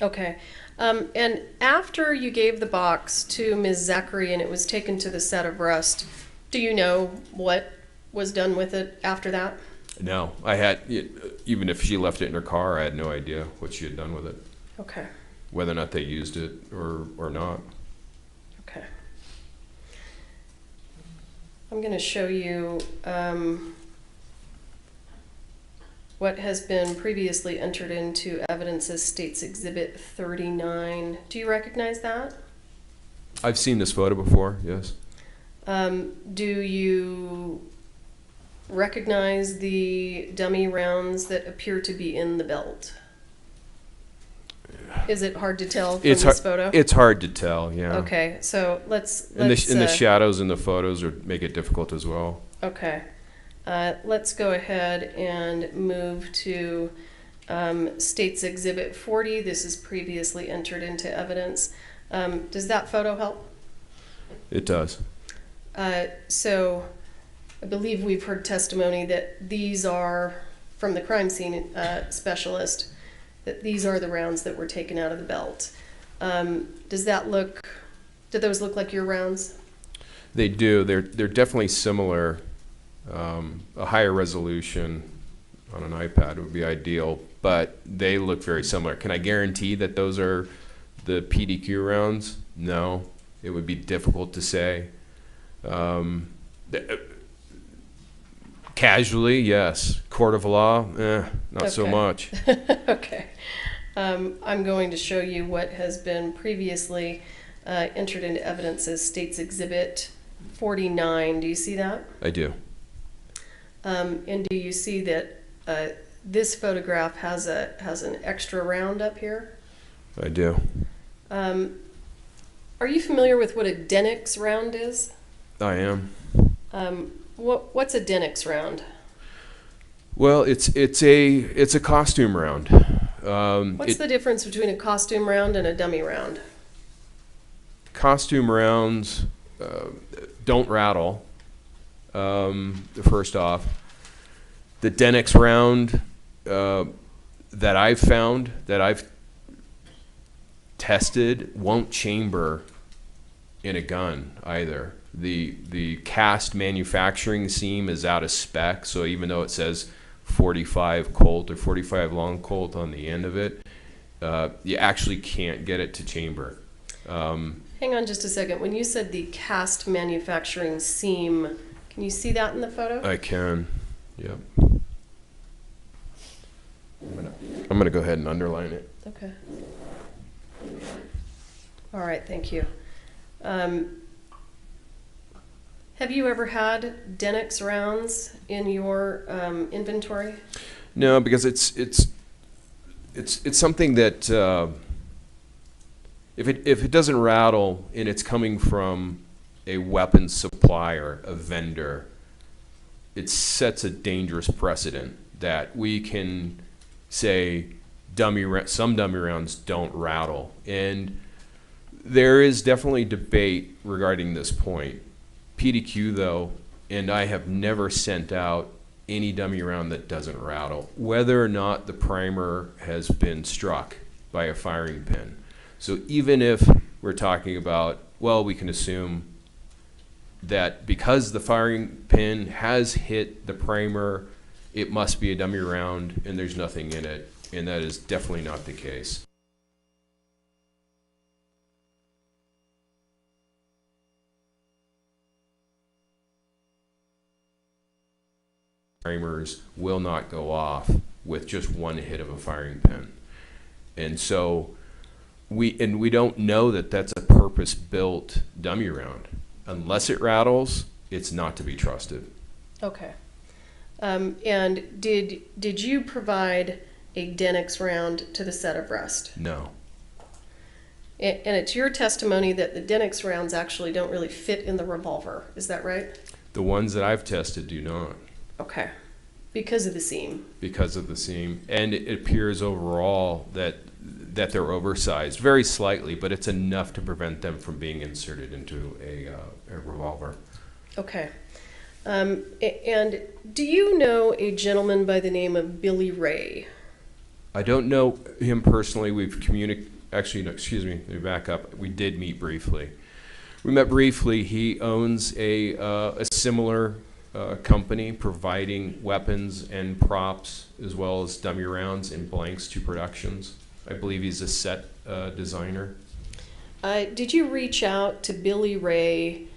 Okay. And after you gave the box to Ms. Zachary and it was taken to the set of Rust, do you know what was done with it after that? No, I had, even if she left it in her car, I had no idea what she had done with it, Okay. whether or not they used it or not. Okay. I'm going to show you what has been previously entered into evidence as States Exhibit 39. Do you recognize that? I've seen this photo before, yes. Do you recognize the dummy rounds that appear to be in the belt? Is it hard to tell from this photo? It's hard to tell, yeah. Okay, so let's And the shadows in the photos make it difficult as well. Okay. Let's go ahead and move to States Exhibit 40. This is previously entered into evidence. Does that photo help? It does. So I believe we've heard testimony that these are, from the crime scene specialist, that these are the rounds that were taken out of the belt. Do those look like your rounds? They do. They're definitely similar. A higher resolution on an iPad would be ideal, but they look very similar. Can I guarantee that those are the PDQ rounds? No, it would be difficult to say. Casually, yes. Court of law, not so Okay. much. Okay. I'm going to show you what has been previously entered into evidence as States Exhibit 49. Do you see that? I do. And do you see that this photograph has an extra round up here? I do. Are you familiar with what a Denix round is? I am. What's a Denix round? Well, it's a costume round. What's the difference between a costume round and a dummy round? Costume rounds don't rattle. First off, the Denix round that I've found, that I've tested, won't chamber in a gun either. The cast manufacturing seam is out of spec, so even though it says 45 Colt or 45 long Colt on the end of it, you actually can't get it to chamber. Hang on just a second. When you said the cast manufacturing seam, can you see that in the photo? I can, yep. I'm gonna go ahead and underline it. Okay. All right, thank you. Have you ever had Denix rounds in your inventory? No, because it's something that if it doesn't rattle and it's coming from a weapons supplier, a vendor, it sets a dangerous precedent that we can say some dummy rounds don't rattle. And there is definitely debate regarding this point. PDQ though, and I have never sent out any dummy round that doesn't rattle, whether or not the primer has been struck by a firing pin. So even if we're talking about, well, we can assume that because the firing pin has hit the primer, it must be a dummy round and there's nothing in it, and that is definitely not the case. primers will not go off with just one hit of a firing pin. And so we don't know that that's a purpose-built dummy round. Unless it rattles, it's not to be trusted. Okay. And did you provide a Denix round to the set of rest? No. And it's your testimony that the Denix rounds actually don't really fit in the revolver. Is that right? The ones that I've tested do not. Okay. Because of the seam. Because of the seam. And it appears overall that they're oversized, very slightly, but it's enough to prevent them from being inserted into a revolver. Okay. And do you know a gentleman by the name of Billy Ray? I don't know him personally. We've communicated. Actually, no, excuse me, let me back up. We did meet briefly. We met briefly. He owns a similar company providing weapons and props as well as dummy rounds and blanks to productions. I believe he's a set designer. Did you reach out to Billy Ray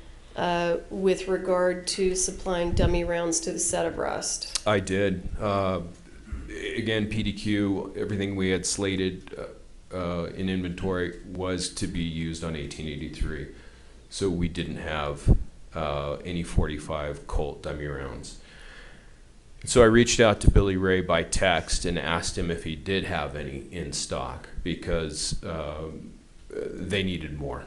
with regard to supplying dummy rounds to the set of Rust? I did. Again, PDQ, everything we had slated in inventory was to be used on 1883. So we didn't have any 45 Colt dummy rounds. So I reached out to Billy Ray by text and asked him if he did have any in stock because they needed more.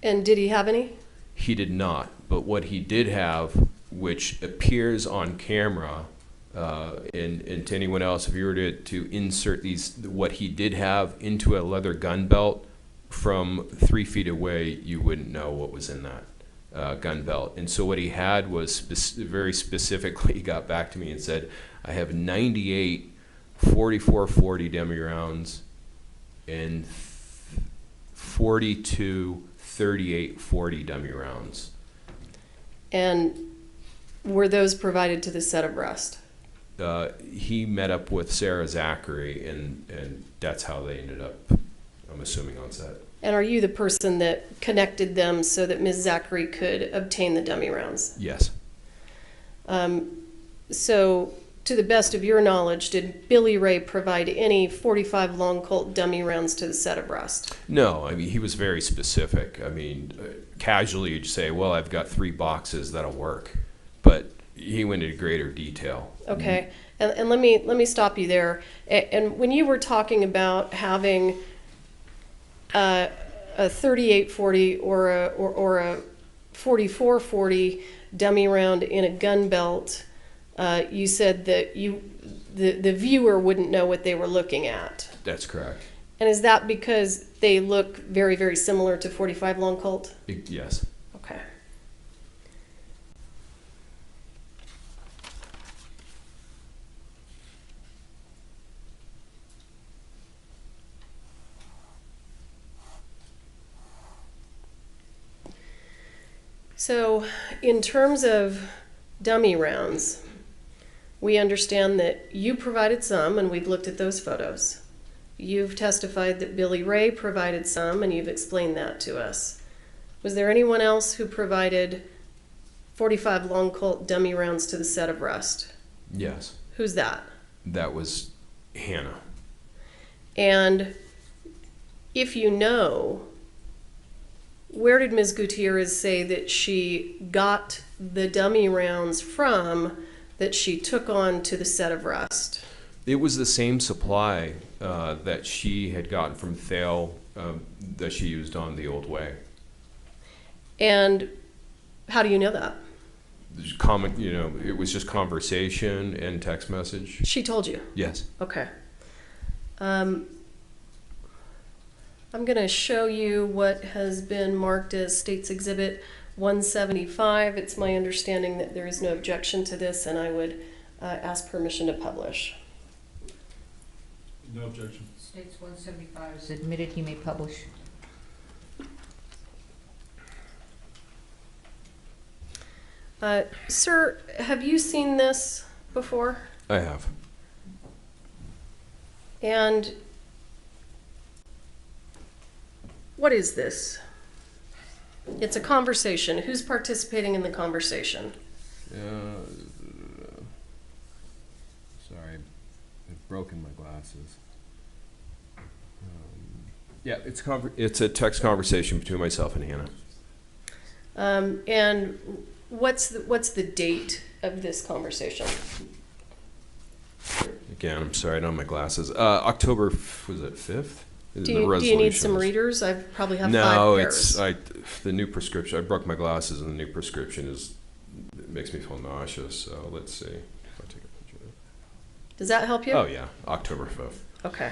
And did he have any? He did not, but what he did have, which appears on camera, and to anyone else, if you were to insert what he did have into a leather gun belt, from 3 feet away, you wouldn't know what was in that gun belt. And so what he had was very specifically, he got back to me and said, I have 98 4440 dummy rounds and 42 3840 dummy rounds. And were those provided to the set of Rust? He met up with Sarah Zachary, and that's how they ended up, I'm assuming, on set. And are you the person that connected them so that Ms. Zachary could obtain the dummy rounds? Yes. So, to the best of your knowledge, did Billy Ray provide any 45 long Colt dummy rounds to the set of Rust? No, I mean, he was very specific. I mean, casually you'd say, well, I've got 3 boxes, that'll work. But he went into greater detail. Okay, and let me stop you there. And when you were talking about having a 3840 or a 4440 dummy round in a gun belt, you said that the viewer wouldn't know what they were looking at. That's correct. And is that because they look very, very similar to 45 long Colt? Yes. Okay. So, in terms of dummy rounds, we understand that you provided some, and we've looked at those photos. You've testified that Billy Ray provided some, and you've explained that to us. Was there anyone else who provided 45 long Colt dummy rounds to the set of Rust? Yes. Who's that? That was Hannah. And if you know, where did Ms. Gutierrez say that she got the dummy rounds from that she took on to the set of Rust? It was the same supply that she had gotten from Thale that she used on the old way. And how do you know that? It was just conversation and text message. She told you? Yes. Okay. I'm going to show you what has been marked as State's Exhibit 175. It's my understanding that there is no objection to this, and I would ask permission to publish. No objection. States 175 is admitted, you may publish. Sir, have you seen this before? I have. And what is this? It's a conversation. Who's participating in the conversation? broken my glasses. Yeah, it's a text conversation between myself and Hannah. And what's the date of this conversation? Again, I'm sorry, I don't have my glasses. October, was it 5th? Do you need some readers? I probably have 5 pairs. No, the new prescription. I broke my glasses, and the new prescription it makes me feel nauseous. So let's see if I take a picture of it. Does that help you? Oh yeah, October 5th. Okay.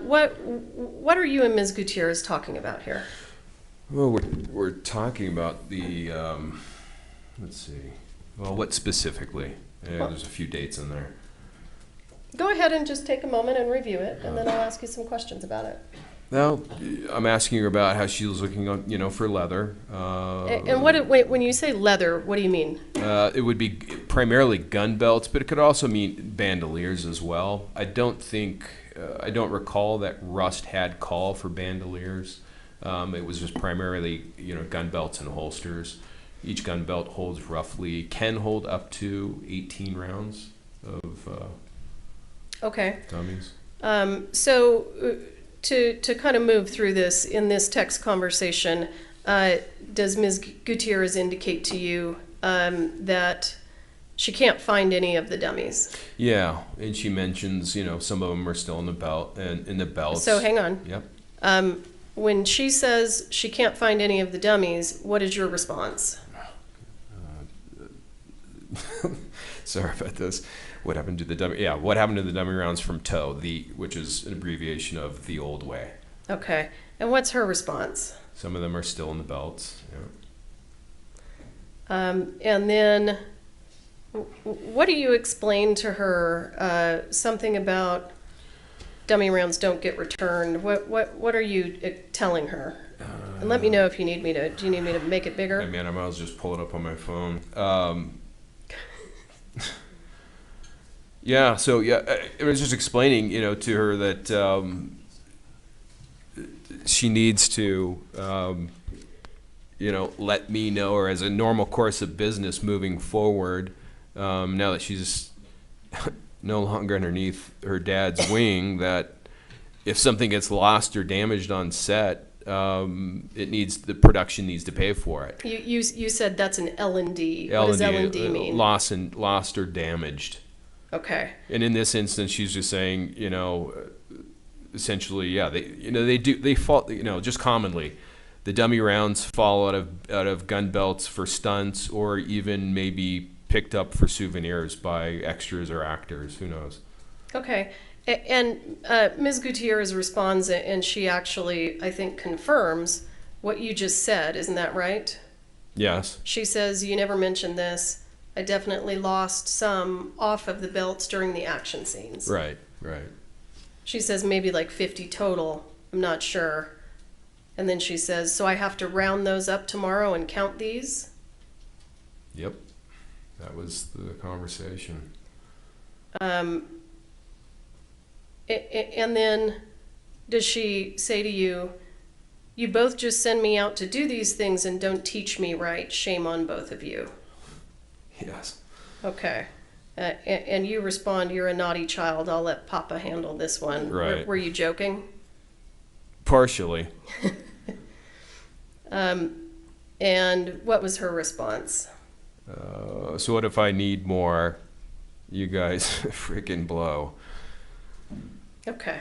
What are you and Ms. Gutierrez talking about here? Well, we're talking about the let's see. Well, what specifically? Yeah, there's a few dates in there. Go ahead and just take a moment and review it, and then I'll ask you some questions about it. Well, I'm asking her about how she was looking on, for leather. And when you say leather, what do you mean? It would be primarily gun belts, but it could also mean bandoliers as well. I don't recall that Rust had call for bandoliers. It was just primarily, gun belts and holsters. Each gun belt can hold up to 18 rounds of okay. dummies. So to kind of move through this in this text conversation, does Ms. Gutierrez indicate to you that she can't find any of the dummies? Yeah, and she mentions, some of them are still in the belt and in the belts. So hang on. Yep. When she says she can't find any of the dummies, what is your response? Sorry about this. What happened to the dummy? Yeah, what happened to the dummy rounds from TOW, which is an abbreviation of the old way. Okay, and what's her response? Some of them are still in the belts. Yeah. And then, what do you explain to her? Something about dummy rounds don't get returned. What are you telling her? And let me know if you need me to. Do you need me to make it bigger? I mean, I might as well just pull it up on my phone. Yeah, so I was just explaining, to her that she needs to, let me know, or as a normal course of business moving forward, now that she's no longer underneath her dad's wing, that if something gets lost or damaged on set, the production needs to pay for it. You said that's an L&D. What does L&D mean? Lost or damaged. Okay. And in this instance, she's just saying, essentially, yeah, they fall, just commonly, the dummy rounds fall out of gun belts for stunts, or even maybe picked up for souvenirs by extras or actors. Who knows? Okay. And Ms. Gutierrez responds, and she actually, I think, confirms what you just said. Isn't that right? Yes. She says, you never mentioned this. I definitely lost some off of the belts during the action scenes. Right. She says maybe like 50 total. I'm not sure. And then she says, so I have to round those up tomorrow and count these? Yep. That was the conversation. And then does she say to you, you both just send me out to do these things and don't teach me right. Shame on both of you. Yes. Okay. And you respond, you're a naughty child. I'll let Papa handle this one. Right. Were you joking? Partially. And what was her response? So what if I need more? You guys freaking blow. Okay.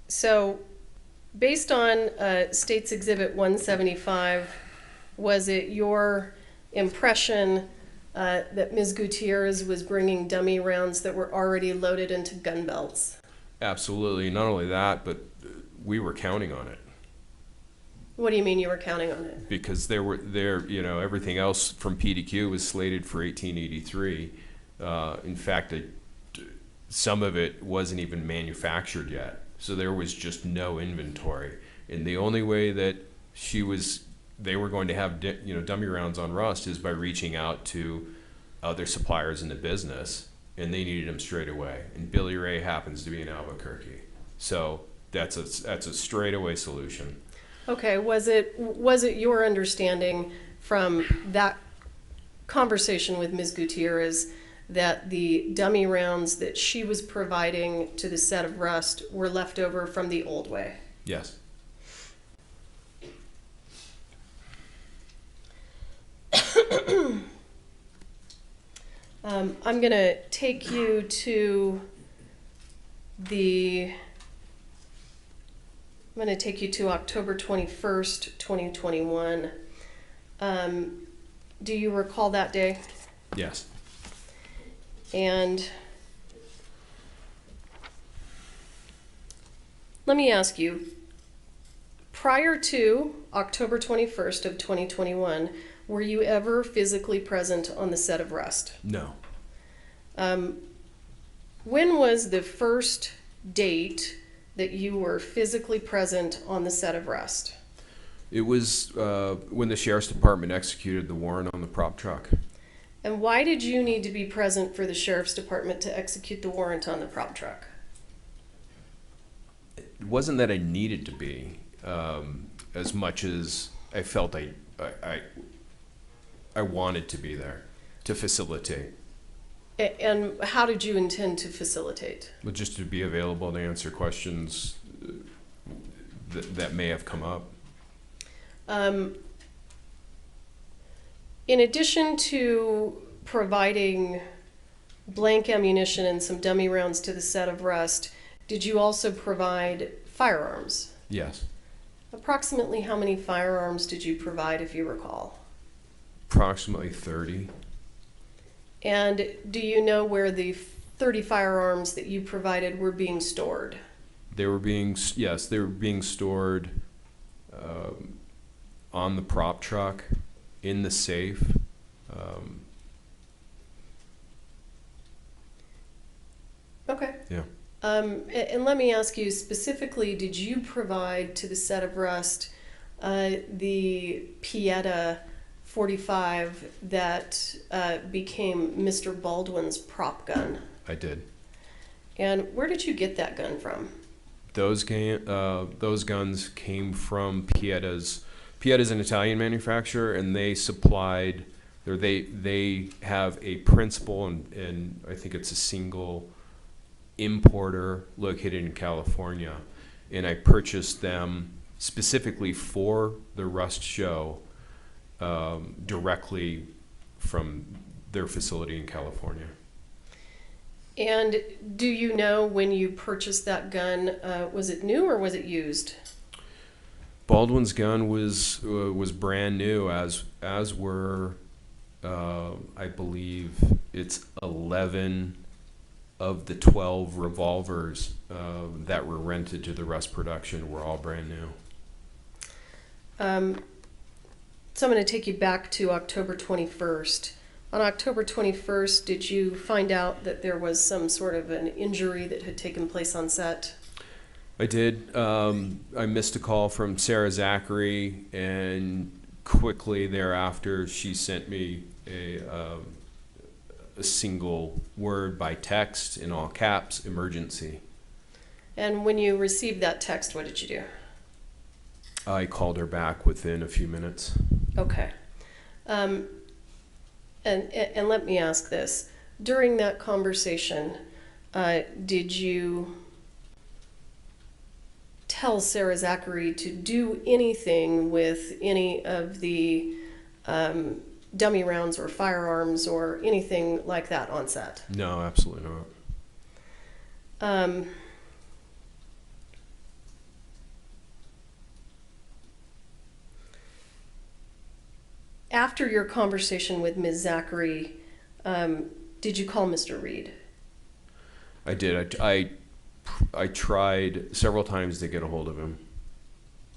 So based on State's Exhibit 175, was it your impression that Ms. Gutierrez was bringing dummy rounds that were already loaded into gun belts? Absolutely. Not only that, but we were counting on it. What do you mean you were counting on it? Because everything else from PDQ was slated for 1883. In fact, some of it wasn't even manufactured yet. So there was just no inventory. And the only way that they were going to have dummy rounds on Rust is by reaching out to other suppliers in the business, and they needed them straight away. And Billy Ray happens to be in Albuquerque, so that's a straightaway solution. Okay, was it your understanding from that conversation with Ms. Gutierrez that the dummy rounds that she was providing to the set of Rust were left over from the old way? Yes. I'm going to take you to October 21st, 2021. Do you recall that day? Yes. And let me ask you, prior to October 21st of 2021, were you ever physically present on the set of Rust? No. When was the first date that you were physically present on the set of Rust? It was when the Sheriff's Department executed the warrant on the prop truck. And why did you need to be present for the Sheriff's Department to execute the warrant on the prop truck? It wasn't that I needed to be, as much as I felt I wanted to be there to facilitate. And how did you intend to facilitate? But just to be available to answer questions that may have come up. In addition to providing blank ammunition and some dummy rounds to the set of Rust, did you also provide firearms? Yes. Approximately how many firearms did you provide, if you recall? Approximately 30. And do you know where the 30 firearms that you provided were being stored? They were being stored on the prop truck, in the safe. Okay. Yeah. And let me ask you specifically, did you provide to the set of Rust the Pieta 45 that became Mr. Baldwin's prop gun? I did. And where did you get that gun from? Those guns came from Pieta's. Pieta's an Italian manufacturer, and they supplied. They have a principal, and I think it's a single importer located in California, and I purchased them specifically for the Rust show directly from their facility in California. And do you know when you purchased that gun, was it new or was it used? Baldwin's gun was brand new, as were I believe it's 11 of the 12 revolvers that were rented to the Rust production were all brand new. So I'm going to take you back to October 21st. On October 21st, did you find out that there was some sort of an injury that had taken place on set? I did. I missed a call from Sarah Zachary, and quickly thereafter she sent me a single word by text in all caps, emergency. And when you received that text, what did you do? I called her back within a few minutes. Okay. And let me ask this. During that conversation, did you tell Sarah Zachary to do anything with any of the dummy rounds or firearms or anything like that on set? No, absolutely not. After your conversation with Ms. Zachary, did you call Mr. Reed? I did. I tried several times to get a hold of him.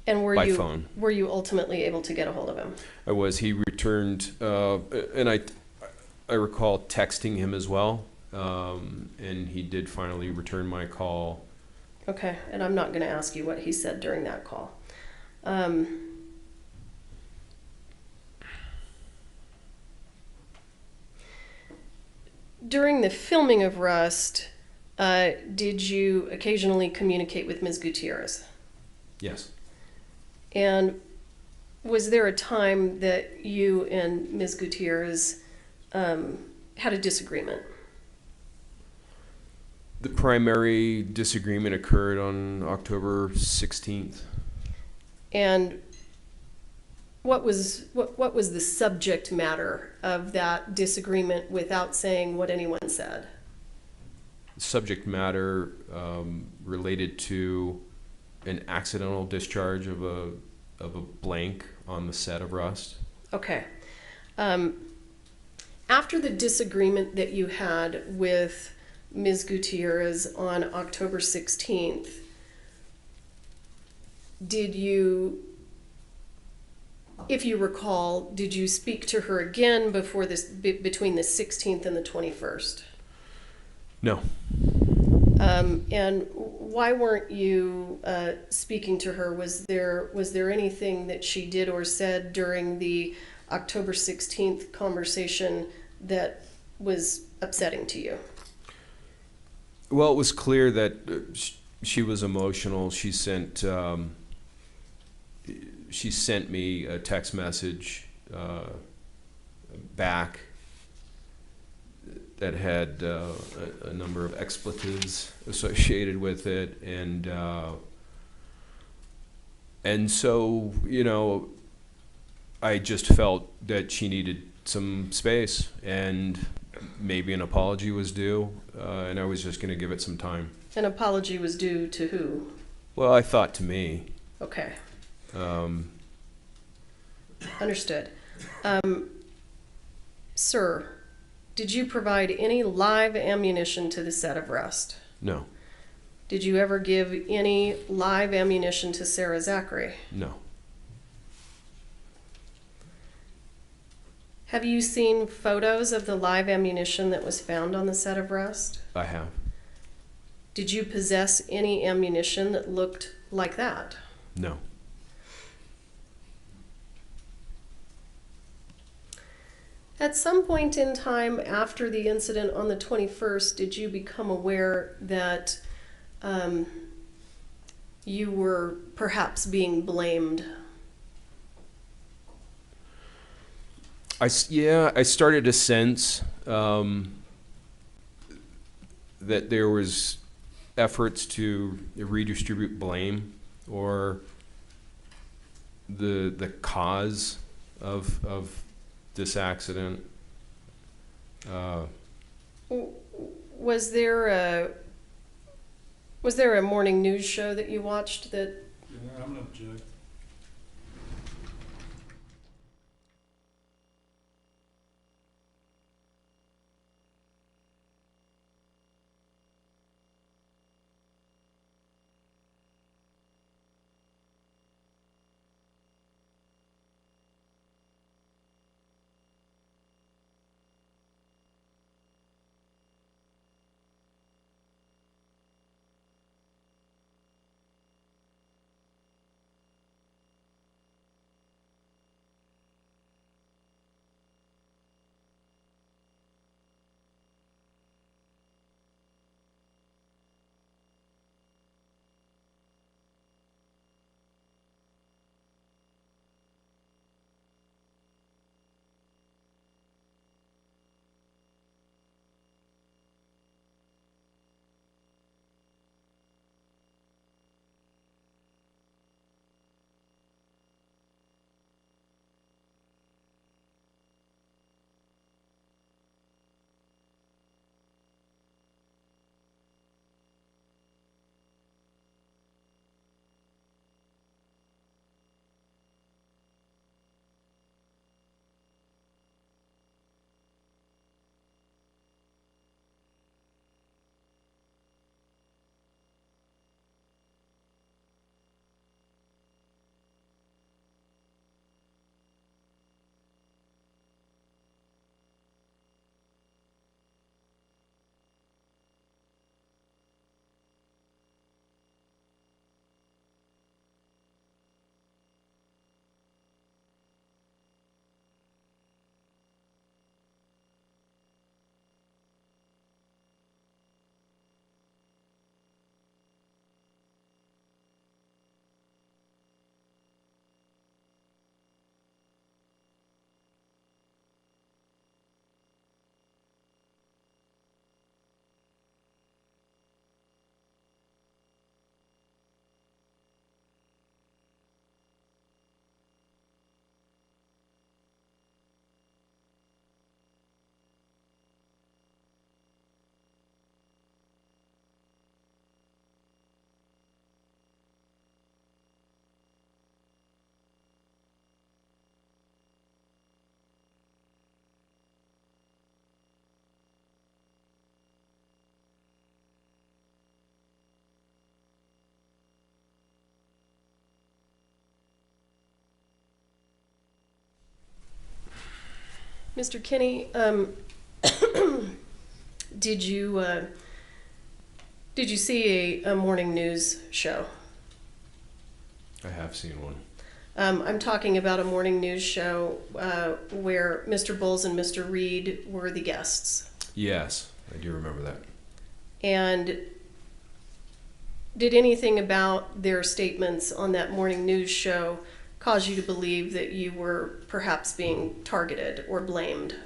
And by phone. Were you ultimately able to get a hold of him? I was. He returned, and I recall texting him as well, and he did finally return my call. Okay, and I'm not going to ask you what he said during that call. During the filming of Rust, did you occasionally communicate with Ms. Gutierrez? Yes. And was there a time that you and Ms. Gutierrez had a disagreement? The primary disagreement occurred on October 16th. And what was the subject matter of that disagreement without saying what anyone said? Subject matter related to an accidental discharge of a blank on the set of Rust. Okay. After the disagreement that you had with Ms. Gutierrez on October 16th, did you, if you recall, did you speak to her again before this, between the 16th and the 21st? No. And why weren't you speaking to her? Was there anything that she did or said during the October 16th conversation that was upsetting to you? Well, it was clear that she was emotional. She sent me a text message back that had a number of expletives associated with it, and so, you know, I just felt that she needed some space, and maybe an apology was due, and I was just going to give it some time. An apology was due to who? Well, I thought to me. Okay. Understood. Sir, did you provide any live ammunition to the set of Rust? No. Did you ever give any live ammunition to Sarah Zachary? No. Have you seen photos of the live ammunition that was found on the set of Rust? I have. Did you possess any ammunition that looked like that? No. At some point in time after the incident on the 21st, did you become aware that you were perhaps being blamed? I started to sense that there was efforts to redistribute blame or the cause of this accident. Was there a morning news show that you watched that? Yeah, I'm gonna object. Mr. Kinney, did you see a morning news show? I have seen one. I'm talking about a morning news show where Mr. Bowles and Mr. Reed were the guests. Yes, I do remember that. And did anything about their statements on that morning news show cause you to believe that you were perhaps being targeted or blamed?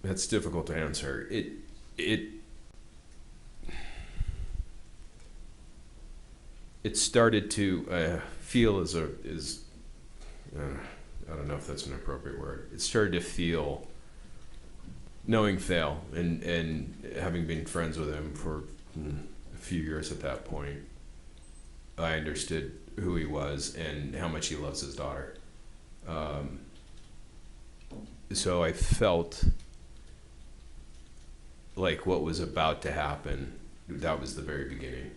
That's difficult to answer. It started to feel I don't know if that's an appropriate word. It started to feel, knowing Thale and having been friends with him for a few years at that point, I understood who he was and how much he loves his daughter. So I felt like what was about to happen, that was the very beginning.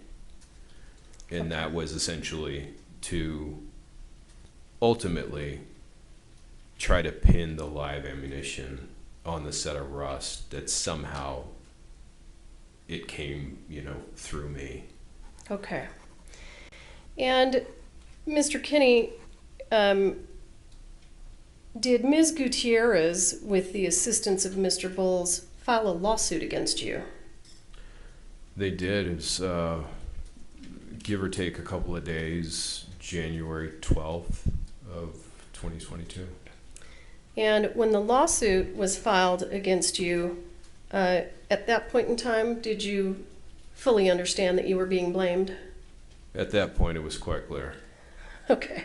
And that was essentially to ultimately try to pin the live ammunition on the set of Rust, that somehow it came, through me. Okay. And Mr. Kinney, did Ms. Gutierrez, with the assistance of Mr. Bowles, file a lawsuit against you? They did. It was give or take a couple of days, January 12th of 2022. And when the lawsuit was filed against you, at that point in time, did you fully understand that you were being blamed? At that point, it was quite clear. Okay.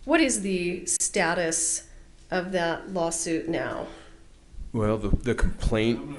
What is the status of that lawsuit now? Well, the complaint...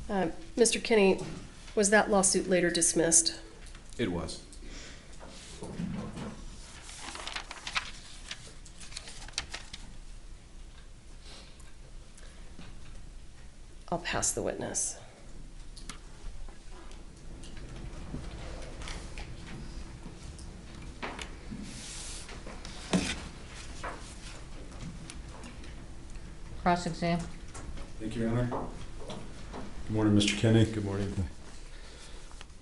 Mr. Kinney, was that lawsuit later dismissed? It was. I'll pass the witness. Cross-exam. Thank you, Your Honor. Good morning, Mr. Kenny. Good morning.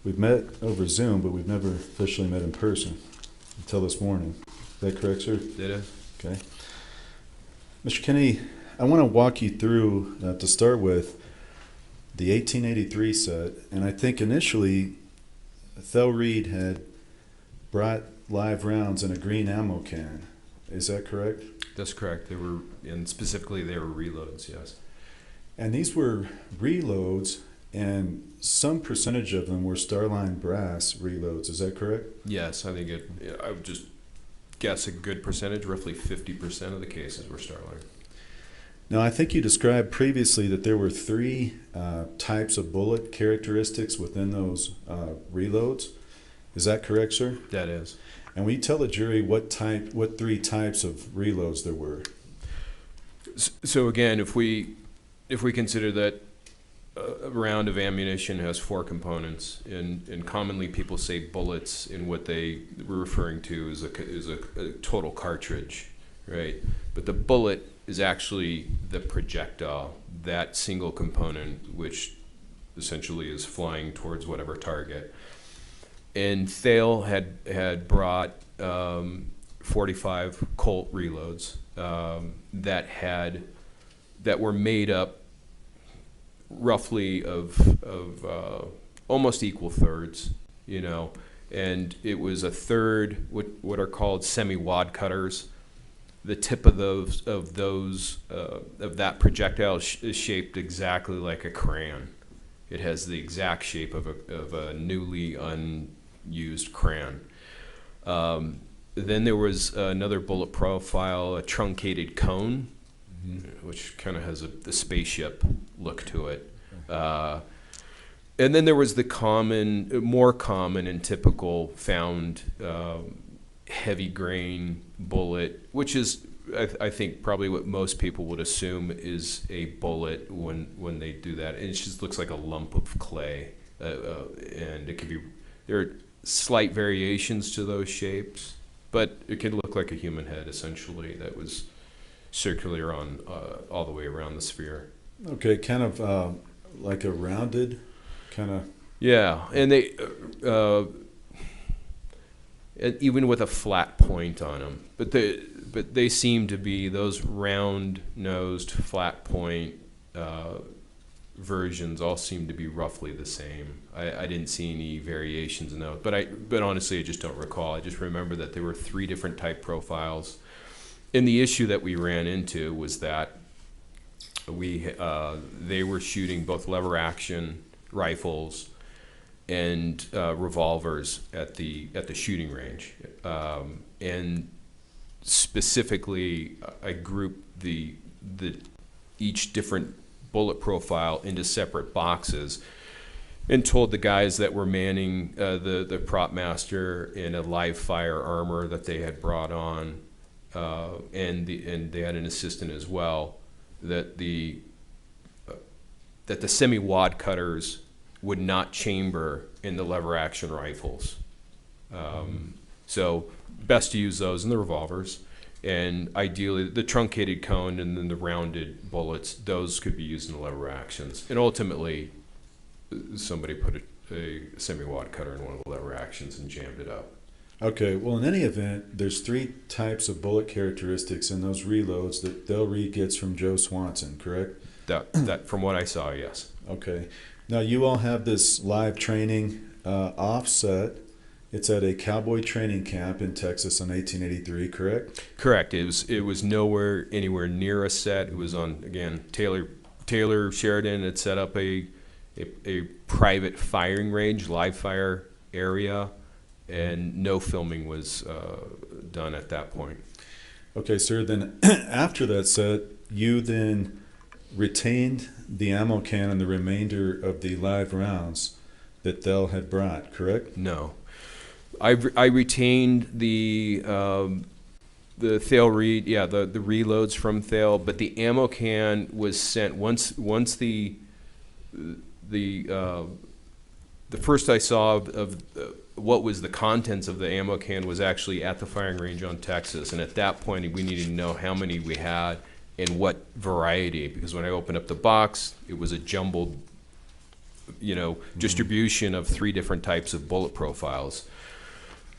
We've met over Zoom, but we've never officially met in person until this morning. Is that correct, sir? Did it? Okay. Mr. Kenny, I want to walk you through, to start with, the 1883 set. And I think initially, Thel Reed had brought live rounds in a green ammo can. Is that correct? That's correct. They were, and specifically they were reloads, yes. And these were reloads, and some percentage of them were Starline brass reloads. Is that correct? Yes, I think I would just guess a good percentage, roughly 50% of the cases were Starline. Now, I think you described previously that there were three types of bullet characteristics within those reloads. Is that correct, sir? That is. And will you tell the jury what three types of reloads there were? So again, if we consider that a round of ammunition has four components, and commonly people say bullets, in what they were referring to is a total cartridge, right? But the bullet is actually the projectile, that single component, which essentially is flying towards whatever target. And Thale had brought 45 Colt reloads that were made up roughly of almost equal thirds, you know, and it was a third what are called semi-wad cutters. The tip of that projectile is shaped exactly like a crayon. It has the exact shape of a newly unused crayon. Then there was another bullet profile, a truncated cone, which kind of has the spaceship look to it. And then there was the more common and typical found heavy grain bullet, which is, I think, probably what most people would assume is a bullet when they do that. And it just looks like a lump of clay. And it could be, there are slight variations to those shapes, but it could look like a human head, essentially, that was circular on all the way around the sphere. Okay, kind of like a rounded kind of. Yeah, and they even with a flat point on them, but they seem to be those round-nosed, flat point versions. All seem to be roughly the same. I didn't see any variations in those, but honestly, I just don't recall. I just remember that there were three different type profiles. And the issue that we ran into was that they were shooting both lever action rifles and revolvers at the shooting range, and specifically, I grouped each different bullet profile into separate boxes, and told the guys that were manning the prop master in a live fire armor that they had brought on. And they had an assistant as well, that the semi-wad cutters would not chamber in the lever action rifles. So best to use those in the revolvers, and ideally the truncated cone and then the rounded bullets, those could be used in the lever actions. And ultimately, somebody put a semi-wad cutter in one of the lever actions and jammed it up. Okay, well, in any event, there's three types of bullet characteristics in those reloads that Thel Reed gets from Joe Swanson, correct? That from what I saw, yes. Okay. Now, you all have this live training offset. It's at a cowboy training camp in Texas in 1883, correct? Correct. It was anywhere near a set. It was on, again, Taylor Sheridan had set up a private firing range, live fire area, and no filming was done at that point. Okay, sir. Then after that set, you then retained the ammo can and the remainder of the live rounds that Thel had brought, correct? No. I retained the Thale the reloads from Thale, but the ammo can was sent once the first I saw of what was the contents of the ammo can was actually at the firing range on Texas, and at that point we needed to know how many we had and what variety, because when I opened up the box, it was a jumbled, distribution of 3 different types of bullet profiles.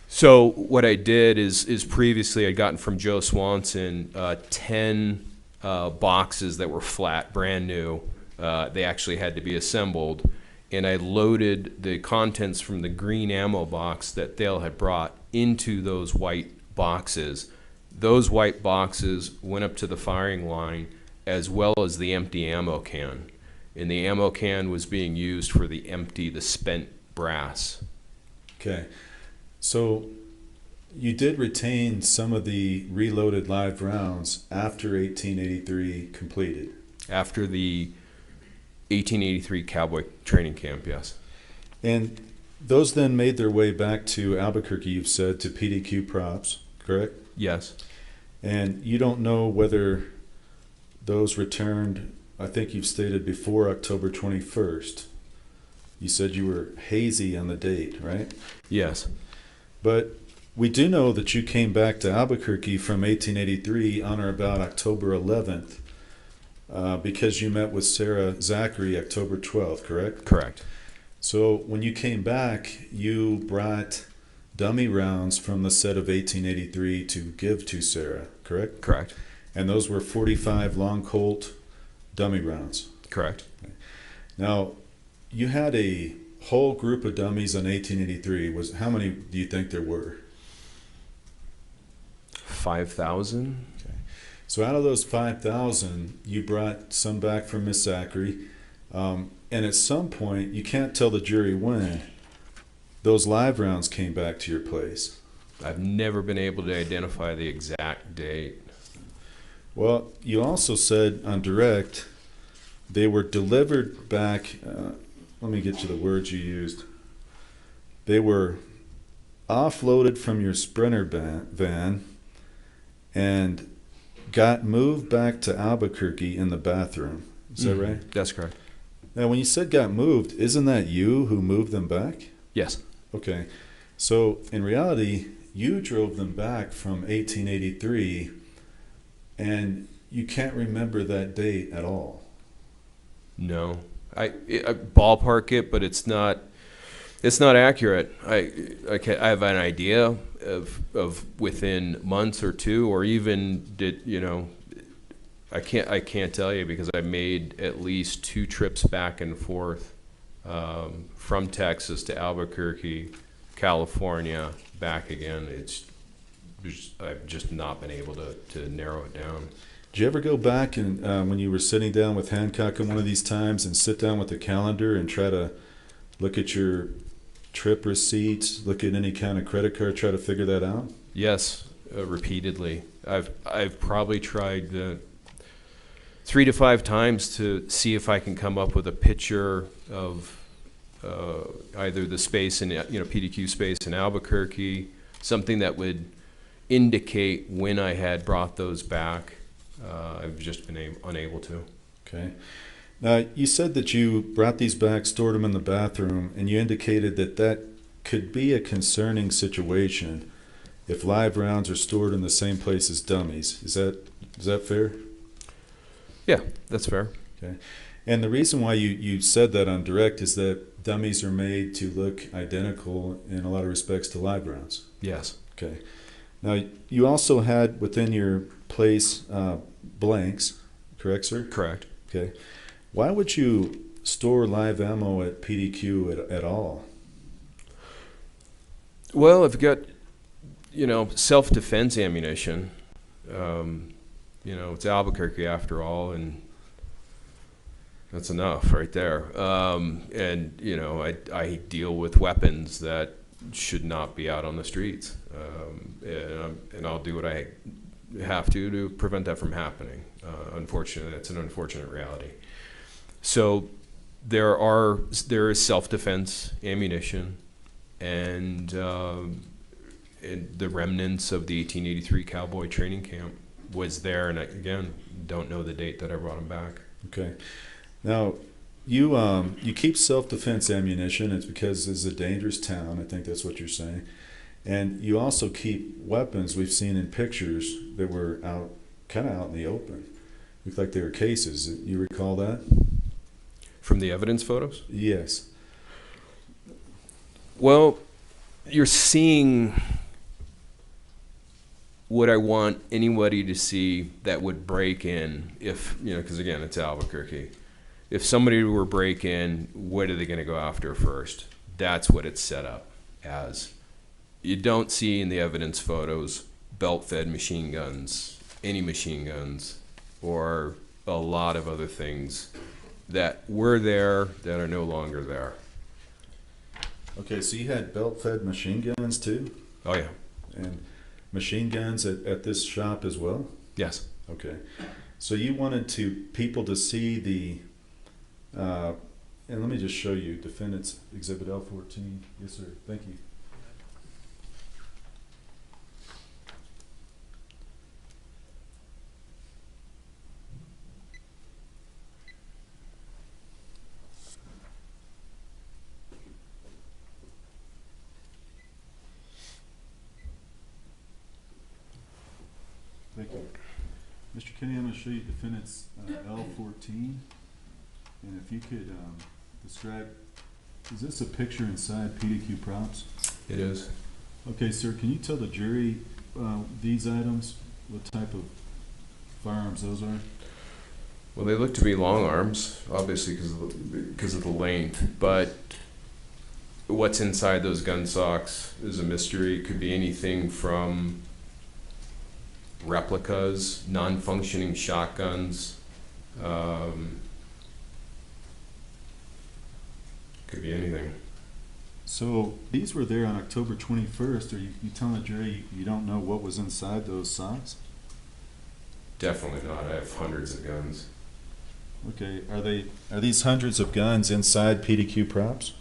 So what I did is previously I'd gotten from Joe Swanson 10 boxes that were flat, brand new. They actually had to be assembled, and I loaded the contents from the green ammo box that Thale had brought into those white boxes. Those white boxes went up to the firing line as well as the empty ammo can. And the ammo can was being used for the spent brass. Okay. So you did retain some of the reloaded live rounds after 1883 completed? After the 1883 Cowboy Training Camp, yes. And those then made their way back to Albuquerque, you've said, to PDQ Props, correct? Yes. And you don't know whether those returned, I think you've stated before October 21st. You said you were hazy on the date, right? Yes. But we do know that you came back to Albuquerque from 1883 on or about October 11th because you met with Sarah Zachary October 12th, correct? Correct. So when you came back, you brought dummy rounds from the set of 1883 to give to Sarah, correct? Correct. And those were 45 long Colt dummy rounds. Correct. Okay. Now, you had a whole group of dummies on 1883. How many do you think there were? 5,000. Okay. So out of those 5,000, you brought some back from Miss Zachary. And at some point, you can't tell the jury when, those live rounds came back to your place. I've never been able to identify the exact date. Well, you also said on direct they were delivered back. Let me get you the words you used. They were offloaded from your Sprinter van and got moved back to Albuquerque in the bathroom. Is that right? That's correct. Now, when you said got moved, isn't that you who moved them back? Yes. Okay. So, in reality, you drove them back from 1883, and you can't remember that date at all. No. I ballpark it, but it's not accurate. I have an idea of within months or two, or even I can't tell you, because I made at least 2 trips back and forth from Texas to Albuquerque, California, back again. I've just not been able to narrow it down. Did you ever go back and when you were sitting down with Hancock on one of these times and sit down with the calendar and try to look at your trip receipts, look at any kind of credit card, try to figure that out? Yes, repeatedly. I've probably tried 3 to 5 times to see if I can come up with a picture of either the space in PDQ space in Albuquerque, something that would indicate when I had brought those back. I've just been unable to. Okay. Now, you said that you brought these back, stored them in the bathroom, and you indicated that could be a concerning situation if live rounds are stored in the same place as dummies. Is that fair? Yeah, that's fair. Okay. And the reason why you said that on direct is that dummies are made to look identical in a lot of respects to live rounds. Yes. Okay. Now, you also had within your place blanks, correct, sir? Correct. Okay. Why would you store live ammo at PDQ at all? Well, I've got, self-defense ammunition. It's Albuquerque after all, and that's enough right there. I deal with weapons that should not be out on the streets, and I'll do what I have to prevent that from happening. Unfortunately, that's an unfortunate reality. So there is self-defense ammunition, and the remnants of the 1883 cowboy training camp was there. And I, again, don't know the date that I brought them back. Okay. Now, you keep self-defense ammunition. It's because it's a dangerous town. I think that's what you're saying. And you also keep weapons we've seen in pictures that were kind of out in the open. Looked like they were cases. You recall that? From the evidence photos? Yes. Well, you're seeing what I want anybody to see that would break in if, because again, it's Albuquerque. If somebody were break in, what are they going to go after first? That's what it's set up as. You don't see in the evidence photos belt-fed machine guns, any machine guns, or a lot of other things that were there that are no longer there. Okay, so you had belt-fed machine guns too? Oh, yeah. And machine guns at this shop as well? Yes. Okay. So you wanted people to see the, and let me just show you Defendant's Exhibit L14. Yes, sir. Thank you. Thank you. Mr. Kenny, I'm going to show you Defendant's L14. And if you could describe, is this a picture inside PDQ props? It is. Okay, sir, can you tell the jury these items, what type of firearms those are? Well, they look to be long arms, obviously because of the length, but what's inside those gun socks is a mystery. It could be anything from replicas, non-functioning shotguns, could be anything. So these were there on October 21st. Are you telling the jury you don't know what was inside those socks? Definitely not. I have hundreds of guns. Okay, are these hundreds of guns inside PDQ props?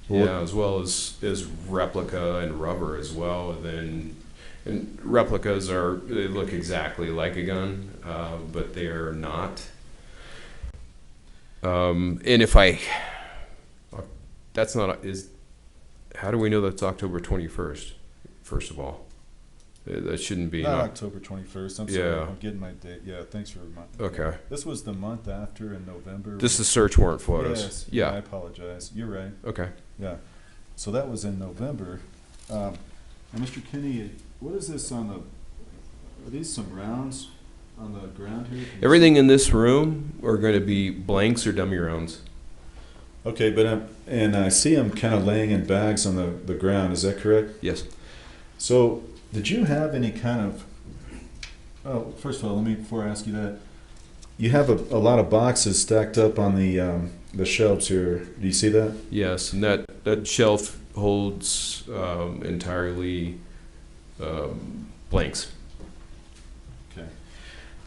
Yeah, as well as replica and rubber as well. And replicas they look exactly like a gun, but they are not. And if that's not how do we know that's October 21st? First of all, that shouldn't be. Not October 21st. I'm sorry. Yeah. I'm getting my date. Yeah, thanks for reminding me. Okay. This was the month after in November. This is the search warrant photos. Yes. Yeah. I apologize. You're right. Okay. Yeah. So that was in November. Now, Mr. Kinney, what is this on the? Are these some rounds on the ground here? Everything in this room are going to be blanks or dummy rounds. Okay, but and I see them kind of laying in bags on the ground. Is that correct? Yes. So, did you have any kind of? Oh, first of all, before I ask you that, you have a lot of boxes stacked up on the shelves here. Do you see that? Yes, and that shelf holds entirely blanks. Okay.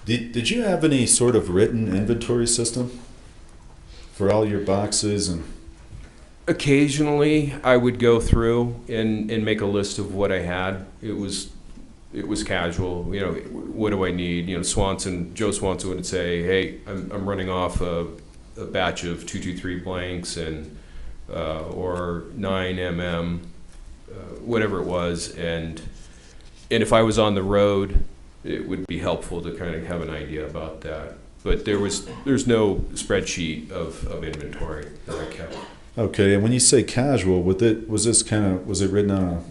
Did you have any sort of written inventory system for all your boxes and? Occasionally, I would go through and make a list of what I had. It was casual. What do I need? Joe Swanson would say, "Hey, I'm running off a batch of 223 blanks and or 9mm, whatever it was." And if I was on the road, it would be helpful to kind of have an idea about that. But there's no spreadsheet of inventory that I kept. Okay, and when you say casual, was it written on a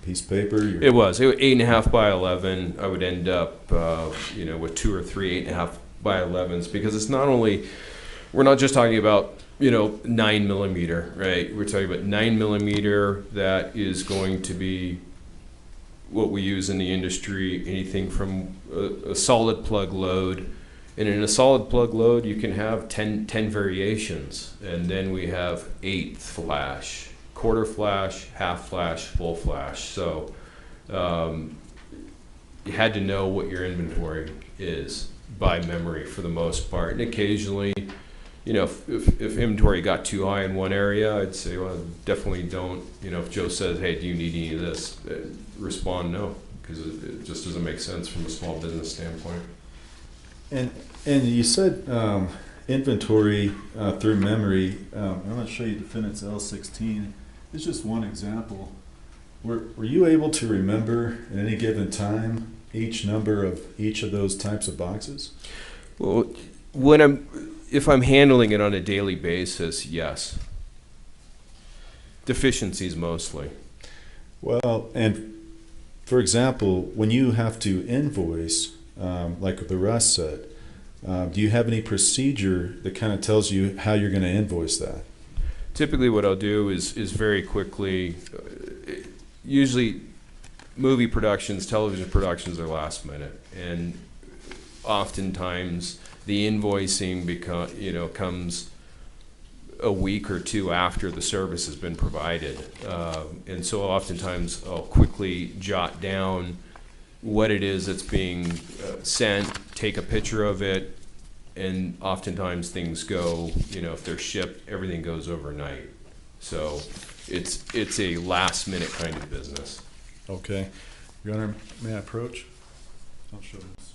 piece of paper? It was 8.5 by 11. I would end up, with 2 or 3 8.5 by 11s because it's not only, we're not just talking about 9mm, right? We're talking about 9mm that is going to be what we use in the industry, anything from a solid plug load. And in a solid plug load, you can have 10 variations. And then we have 1/8 flash, quarter flash, half flash, full flash. So you had to know what your inventory is. by memory for the most part. And occasionally, you know, if inventory got too high in one area, I'd say, well, definitely don't, you know, if Joe says, hey, do you need any of this? Respond no, because it just doesn't make sense from a small business standpoint. And you said inventory through memory. I'm going to show you defendant's L16. It's just one example. Were you able to remember at any given time each number of each of those types of boxes? Well, if I'm handling it on a daily basis, yes. Deficiencies mostly. Well, and for example, when you have to invoice, like the Russ said, do you have any procedure that kind of tells you how you're going to invoice that? Typically what I'll do is very quickly, usually movie productions, television productions are last minute, and oftentimes the invoicing comes a week or two after the service has been provided. And so oftentimes I'll quickly jot down what it is that's being sent, take a picture of it, and oftentimes things go, you know, if they're shipped, everything goes overnight. So it's a last minute kind of business. Okay. Your Honor, may I approach? I'll show this.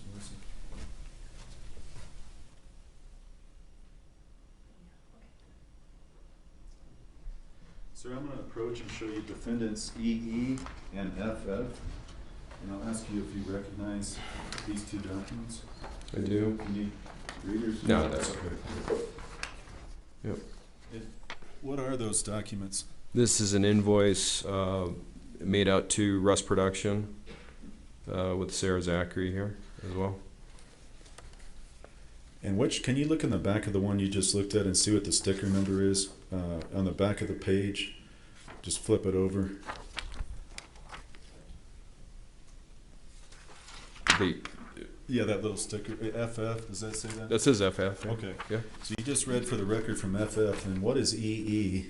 Sir, I'm going to approach and show you defendants EE and FF, and I'll ask you if you recognize these two documents. I do. Can you read or? No, that's okay. Yep. What are those documents? This is an invoice made out to Russ Production with Sarah Zachary here as well. And can you look in the back of the one you just looked at and see what the sticker number is on the back of the page? Just flip it over. Yeah, that little sticker, FF, does that say that? That says FF. Yeah. Okay. Yeah. So you just read for the record from FF, and what is EE?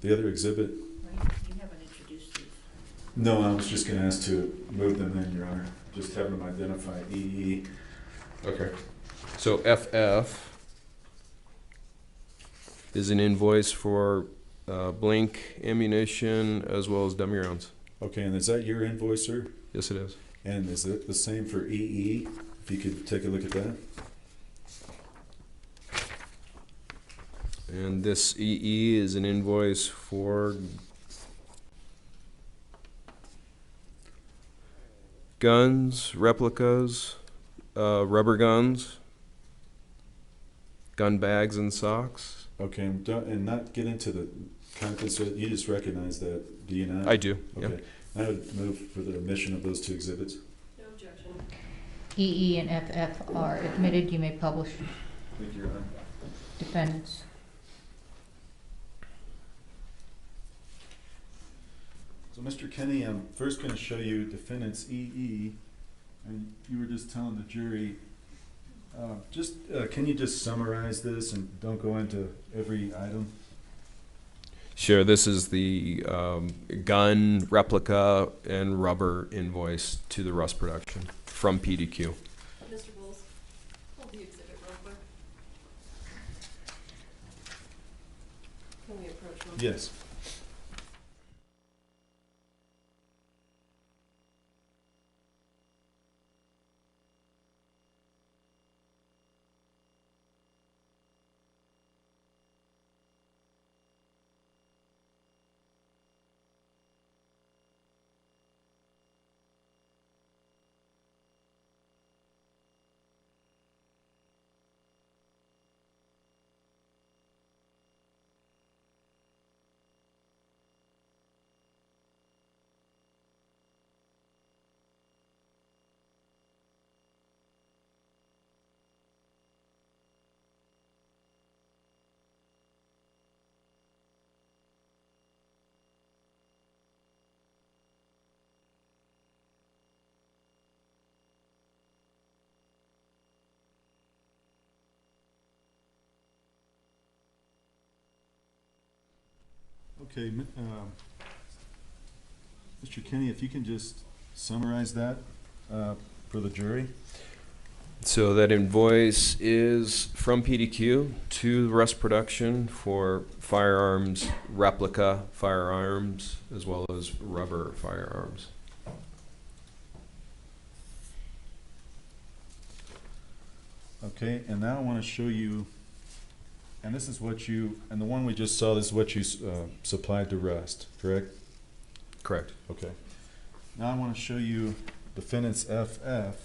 The other exhibit? You haven't introduced these. No, I was just going to ask to move them in, Your Honor. Just have them identify EE. Okay. So FF is an invoice for blank ammunition as well as dummy rounds. Okay, and is that your invoice, sir? Yes, it is. And is it the same for EE? If you could take a look at that. And this EE is an invoice for guns, replicas, rubber guns, gun bags and socks. Okay, and not get into the contents, you just recognize that, do you not? I do, Okay. yeah. I would move for the admission of those two exhibits. No objection. EE and FF are admitted. You may publish. Thank you, Your Honor. Defendants. So, Mr. Kenny, I'm first going to show you defendants EE, and you were just telling the jury, can you just summarize this and don't go into every item? Sure, this is the gun, replica, and rubber invoice to the Russ Production from PDQ. Mr. Bowles, hold the exhibit real quick. Can we approach one? Yes. Okay, Mr. Kenny, if you can just summarize that for the jury. So that invoice is from PDQ to Rust Production for firearms, replica firearms, as well as rubber firearms. Okay, and now I want to show you, and this is what you, and the one we just saw, this is what you supplied to Rust, correct? Correct. Okay. Now I want to show you defendant's FF.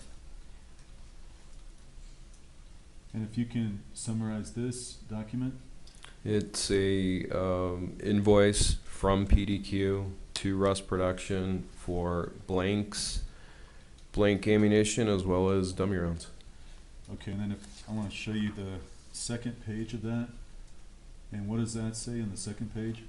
And if you can summarize this document. It's a invoice from PDQ to Rust Production for blanks, blank ammunition, as well as dummy rounds. Okay, and then if I want to show you the second page of that. And what does that say on the second page?